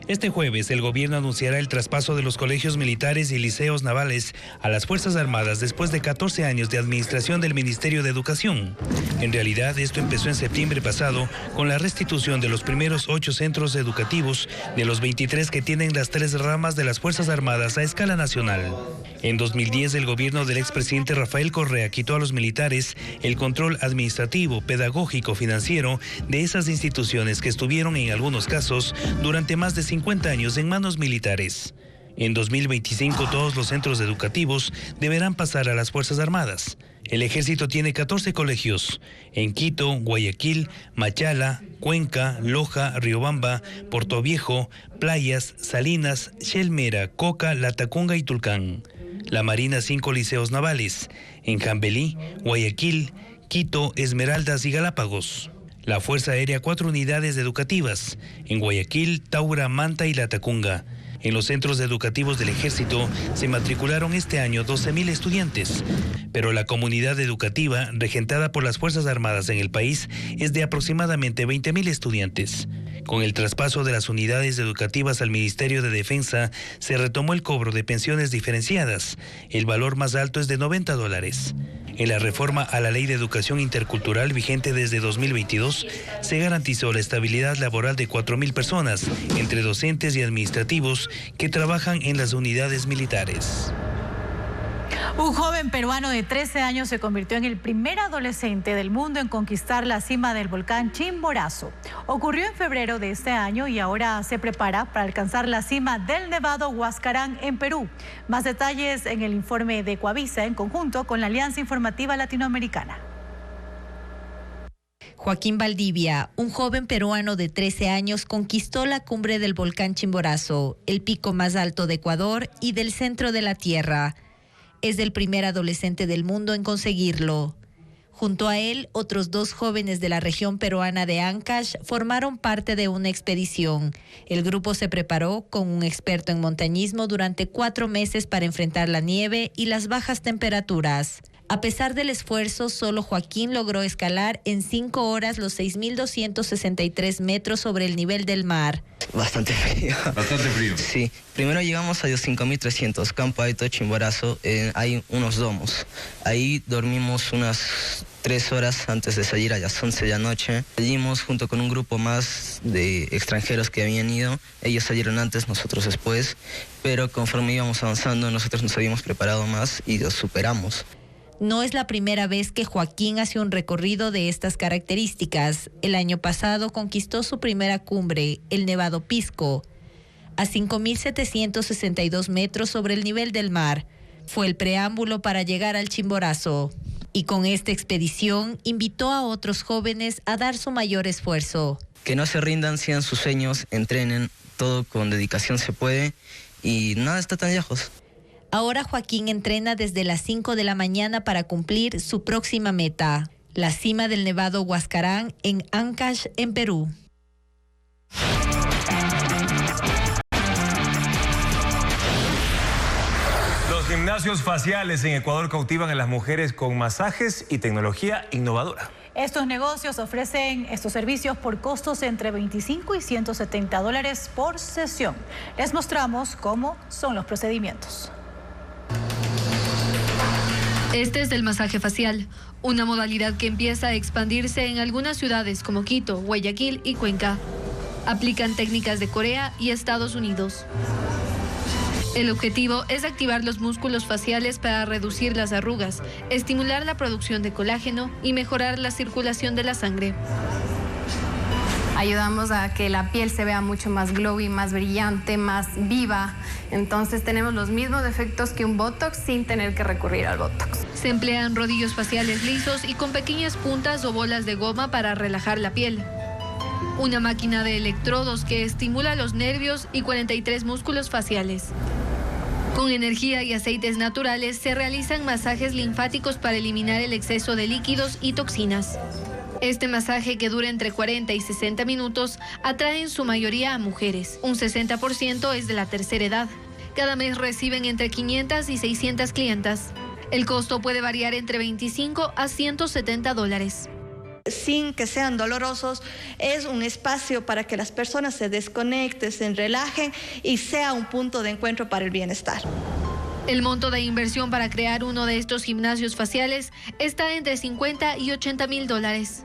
Este jueves, el gobierno anunciará el traspaso de los colegios militares y liceos navales a las Fuerzas Armadas después de 14 años de administración del Ministerio de Educación. En realidad, esto empezó en septiembre pasado con la restitución de los primeros 8 centros educativos de los 23 que tienen las 3 ramas de las Fuerzas Armadas a escala nacional. En 2010, el gobierno del expresidente Rafael Correa quitó a los militares el control administrativo, pedagógico, financiero de esas instituciones que estuvieron en algunos casos durante más de 50 años en manos militares. En 2025 todos los centros educativos deberán pasar a las Fuerzas Armadas. El Ejército tiene 14 colegios en Quito, Guayaquil, Machala, Cuenca, Loja, Riobamba, Portoviejo, Playas, Salinas, Xelmera, Coca, Latacunga y Tulcán. La Marina 5 liceos navales en Jambelí, Guayaquil, Quito, Esmeraldas y Galápagos. La Fuerza Aérea 4 unidades educativas en Guayaquil, Taura, Manta y Latacunga. En los centros educativos del Ejército se matricularon este año 12,000 estudiantes, pero la comunidad educativa regentada por las Fuerzas Armadas en el país es de aproximadamente 20,000 estudiantes. Con el traspaso de las unidades educativas al Ministerio de Defensa, se retomó el cobro de pensiones diferenciadas. El valor más alto es de $90. En la reforma a la Ley de Educación Intercultural vigente desde 2022, se garantizó la estabilidad laboral de 4,000 personas, entre docentes y administrativos, que trabajan en las unidades militares. Un joven peruano de 13 años se convirtió en el primer adolescente del mundo en conquistar la cima del volcán Chimborazo. Ocurrió en febrero de este año y ahora se prepara para alcanzar la cima del Nevado Huascarán en Perú. Más detalles en el informe de Coavisa en conjunto con la Alianza Informativa Latinoamericana. Joaquín Valdivia, un joven peruano de 13 años, conquistó la cumbre del volcán Chimborazo, el pico más alto de Ecuador y del centro de la Tierra. Es el primer adolescente del mundo en conseguirlo. Junto a él, otros 2 jóvenes de la región peruana de Ancash formaron parte de una expedición. El grupo se preparó con un experto en montañismo durante 4 meses para enfrentar la nieve y las bajas temperaturas. A pesar del esfuerzo, solo Joaquín logró escalar en 5 horas los 6.263 metros sobre el nivel del mar. Bastante frío. Bastante frío. Sí. Primero llegamos a los 5.300, Campo Alto, Chimborazo. Hay unos domos. Ahí dormimos unas 3 horas antes de salir a las 11 de la noche. Salimos junto con un grupo más de extranjeros que habían ido. Ellos salieron antes, nosotros después. Pero conforme íbamos avanzando, nosotros nos habíamos preparado más y los superamos. No es la primera vez que Joaquín hace un recorrido de estas características. El año pasado conquistó su primera cumbre, el Nevado Pisco, a 5.762 metros sobre el nivel del mar. Fue el preámbulo para llegar al Chimborazo. Y con esta expedición invitó a otros jóvenes a dar su mayor esfuerzo. Que no se rindan, sigan sus sueños, entrenen, todo con dedicación se puede y nada está tan lejos. Ahora Joaquín entrena desde las 5 de la mañana para cumplir su próxima meta, la cima del Nevado Huascarán en Ancash, en Perú. Los gimnasios faciales en Ecuador cautivan a las mujeres con masajes y tecnología innovadora. Estos negocios ofrecen estos servicios por costos entre $25 y $170 por sesión. Les mostramos cómo son los procedimientos. Este es el masaje facial, una modalidad que empieza a expandirse en algunas ciudades como Quito, Guayaquil y Cuenca. Aplican técnicas de Corea y Estados Unidos. El objetivo es activar los músculos faciales para reducir las arrugas, estimular la producción de colágeno y mejorar la circulación de la sangre. Ayudamos a que la piel se vea mucho más glowy, más brillante, más viva. Entonces tenemos los mismos efectos que un Botox sin tener que recurrir al Botox. Se emplean rodillos faciales lisos y con pequeñas puntas o bolas de goma para relajar la piel. Una máquina de electrodos que estimula los nervios y 43 músculos faciales. Con energía y aceites naturales se realizan masajes linfáticos para eliminar el exceso de líquidos y toxinas. Este masaje, que dura entre 40 y 60 minutos, atrae en su mayoría a mujeres. Un 60% es de la tercera edad. Cada mes reciben entre 500 y 600 clientas. El costo puede variar entre $25 a $170. Sin que sean dolorosos, es un espacio para que las personas se desconecten, se relajen y sea un punto de encuentro para el bienestar. El monto de inversión para crear uno de estos gimnasios faciales está entre $50 y $80.000.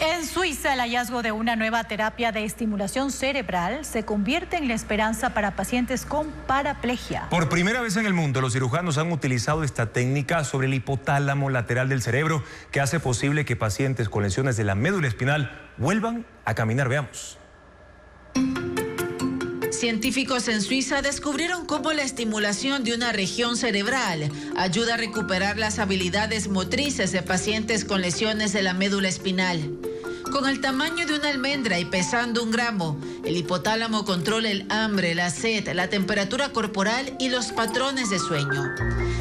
En Suiza, el hallazgo de una nueva terapia de estimulación cerebral se convierte en la esperanza para pacientes con paraplegia. Por primera vez en el mundo, los cirujanos han utilizado esta técnica sobre el hipotálamo lateral del cerebro, que hace posible que pacientes con lesiones de la médula espinal vuelvan a caminar. Veamos. Científicos en Suiza descubrieron cómo la estimulación de una región cerebral ayuda a recuperar las habilidades motrices de pacientes con lesiones de la médula espinal. Con el tamaño de una almendra y pesando 1 gramo, el hipotálamo controla el hambre, la sed, la temperatura corporal y los patrones de sueño.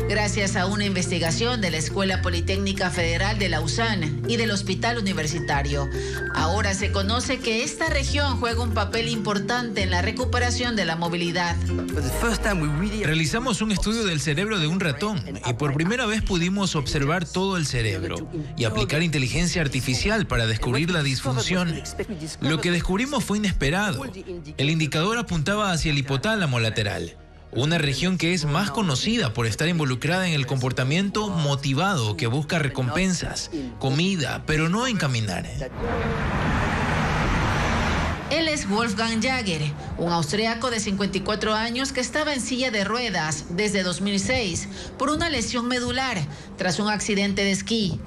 Gracias a una investigación de la Escuela Politécnica Federal de Lausanne y del Hospital Universitario, ahora se conoce que esta región juega un papel importante en la recuperación de la movilidad. Realizamos un estudio del cerebro de un ratón y por primera vez pudimos observar todo el cerebro y aplicar inteligencia artificial para descubrir la disfunción. Lo que descubrimos fue inesperado. El indicador apuntaba hacia el hipotálamo lateral, una región que es más conocida por estar involucrada en el comportamiento motivado que busca recompensas, comida, pero no en caminar. El es Wolfgang Jager, un austriaco de 54 años que estaba en silla de ruedas desde 2006 por una lesión medular tras un accidente de esquí.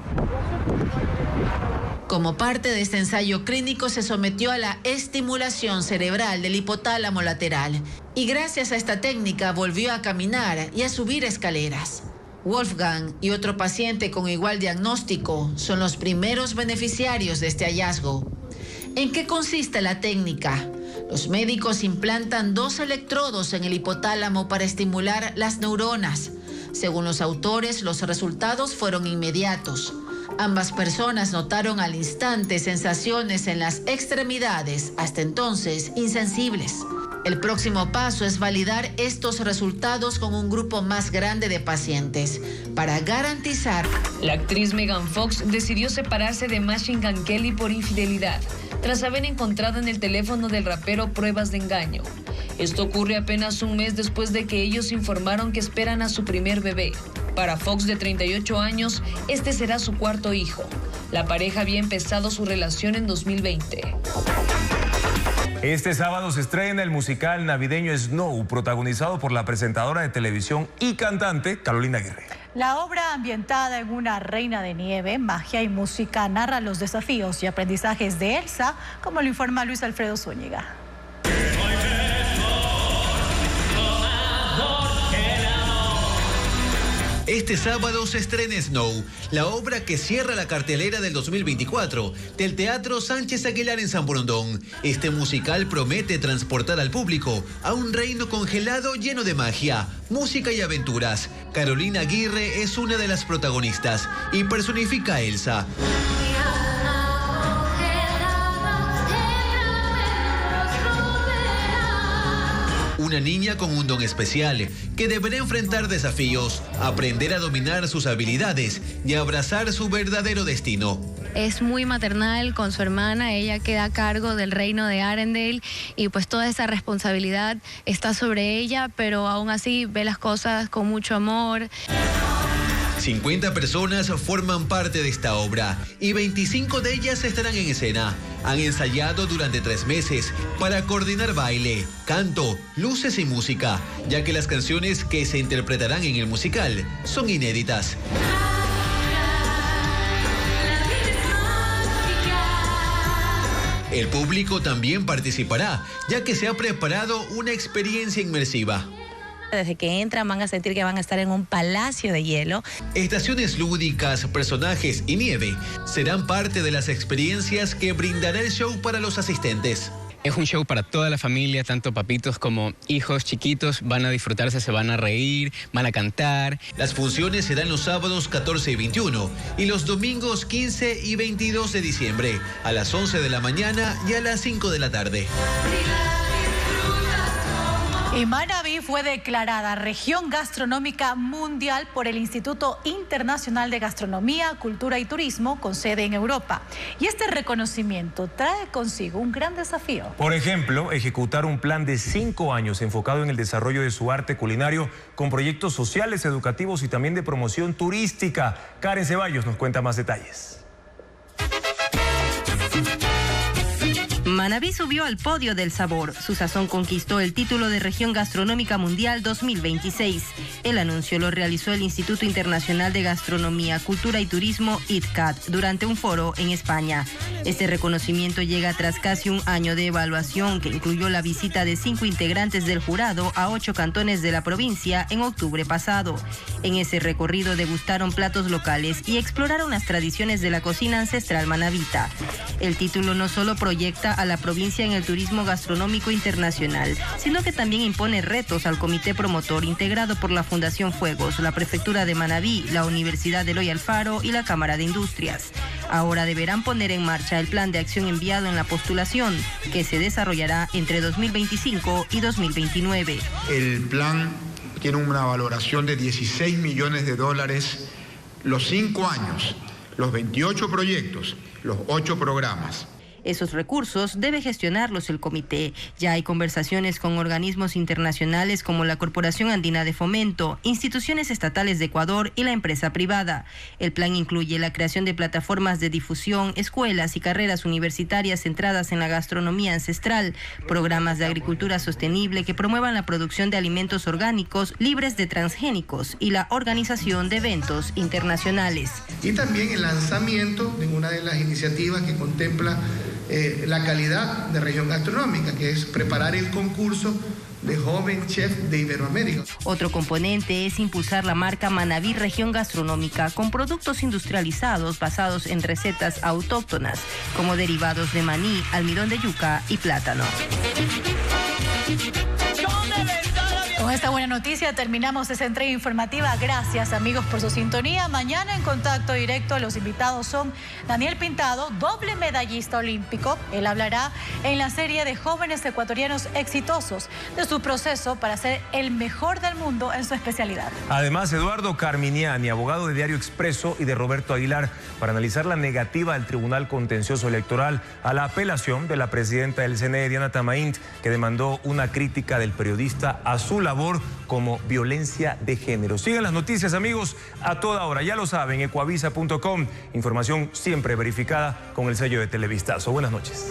Como parte de este ensayo clínico se sometió a la estimulación cerebral del hipotálamo lateral y gracias a esta técnica volvió a caminar y a subir escaleras. Wolfgang y otro paciente con igual diagnóstico son los primeros beneficiarios de este hallazgo. ¿En qué consiste la técnica? Los médicos implantan 2 electrodos en el hipotálamo para estimular las neuronas. Según los autores, los resultados fueron inmediatos. Ambas personas notaron al instante sensaciones en las extremidades, hasta entonces insensibles. El próximo paso es validar estos resultados con un grupo más grande de pacientes para garantizar. La actriz Megan Fox decidió separarse de Machine Gun Kelly por infidelidad, tras haber encontrado en el teléfono del rapero pruebas de engaño. Esto ocurre apenas un mes después de que ellos informaron que esperan a su primer bebé. Para Fox, de 38 años, este será su 4º hijo. La pareja había empezado su relación en 2020. Este sábado se estrena el musical navideño Snow, protagonizado por la presentadora de televisión y cantante Carolina Aguirre. La obra, ambientada en una reina de nieve, magia y música, narra los desafíos y aprendizajes de Elsa, como lo informa Luis Alfredo Zúñiga. Este sábado se estrena Snow, la obra que cierra la cartelera del 2024 del Teatro Sánchez Aguilar en San Borondón. Este musical promete transportar al público a un reino congelado lleno de magia, música y aventuras. Carolina Aguirre es una de las protagonistas y personifica a Elsa. Una niña con un don especial que deberá enfrentar desafíos, aprender a dominar sus habilidades y abrazar su verdadero destino. Es muy maternal con su hermana, ella queda a cargo del reino de Arendelle y pues toda esa responsabilidad está sobre ella, pero aún así ve las cosas con mucho amor. 50 personas forman parte de esta obra y 25 de ellas estarán en escena. Han ensayado durante 3 meses para coordinar baile, canto, luces y música, ya que las canciones que se interpretarán en el musical son inéditas. El público también participará, ya que se ha preparado una experiencia inmersiva. Desde que entran van a sentir que van a estar en un palacio de hielo. Estaciones lúdicas, personajes y nieve serán parte de las experiencias que brindará el show para los asistentes. Es un show para toda la familia, tanto papitos como hijos chiquitos. Van a disfrutarse, se van a reír, van a cantar. Las funciones serán los sábados 14 y 21 y los domingos 15 y 22 de diciembre a las 11 de la mañana y a las 5 de la tarde. Y Manabí fue declarada región gastronómica mundial por el Instituto Internacional de Gastronomía, Cultura y Turismo, con sede en Europa. Y este reconocimiento trae consigo un gran desafío. Por ejemplo, ejecutar un plan de 5 años enfocado en el desarrollo de su arte culinario con proyectos sociales, educativos y también de promoción turística. Karen Ceballos nos cuenta más detalles. Manabí subió al podio del sabor. Su sazón conquistó el título de Región Gastronómica Mundial 2026. El anuncio lo realizó el Instituto Internacional de Gastronomía, Cultura y Turismo, ITCAT, durante un foro en España. Este reconocimiento llega tras casi un año de evaluación que incluyó la visita de 5 integrantes del jurado a 8 cantones de la provincia en octubre pasado. En ese recorrido degustaron platos locales y exploraron las tradiciones de la cocina ancestral manabita. El título no solo proyecta a la provincia en el turismo gastronómico internacional, sino que también impone retos al comité promotor integrado por la Fundación Fuegos, la Prefectura de Manabí, la Universidad de Eloy Alfaro y la Cámara de Industrias. Ahora deberán poner en marcha el plan de acción enviado en la postulación, que se desarrollará entre 2025 y 2029. El plan tiene una valoración de $16 millones los 5 años, los 28 proyectos, los 8 programas. Esos recursos debe gestionarlos el comité. Ya hay conversaciones con organismos internacionales como la Corporación Andina de Fomento, instituciones estatales de Ecuador y la empresa privada. El plan incluye la creación de plataformas de difusión, escuelas y carreras universitarias centradas en la gastronomía ancestral, programas de agricultura sostenible que promuevan la producción de alimentos orgánicos libres de transgénicos y la organización de eventos internacionales. Y también el lanzamiento de una de las iniciativas que contempla la calidad de región gastronómica, que es preparar el concurso de joven chef de Iberoamérica. Otro componente es impulsar la marca Manabí Región Gastronómica con productos industrializados basados en recetas autóctonas, como derivados de maní, almidón de yuca y plátano. Con esta buena noticia terminamos esta entrega informativa. Gracias, amigos, por su sintonía. Mañana en Contacto Directo los invitados son Daniel Pintado, doble medallista olímpico. Él hablará en la serie de jóvenes ecuatorianos exitosos de su proceso para ser el mejor del mundo en su especialidad. Además, Eduardo Carminiani, abogado de Diario Expreso, y de Roberto Aguilar, para analizar la negativa del Tribunal Contencioso Electoral a la apelación de la presidenta del CNE, Diana Tamaint, que demandó una crítica del periodista a su labor como violencia de género. Sigan las noticias, amigos, a toda hora. Ya lo saben, ecuavisa.com. Información siempre verificada con el sello de Televistazo. Buenas noches.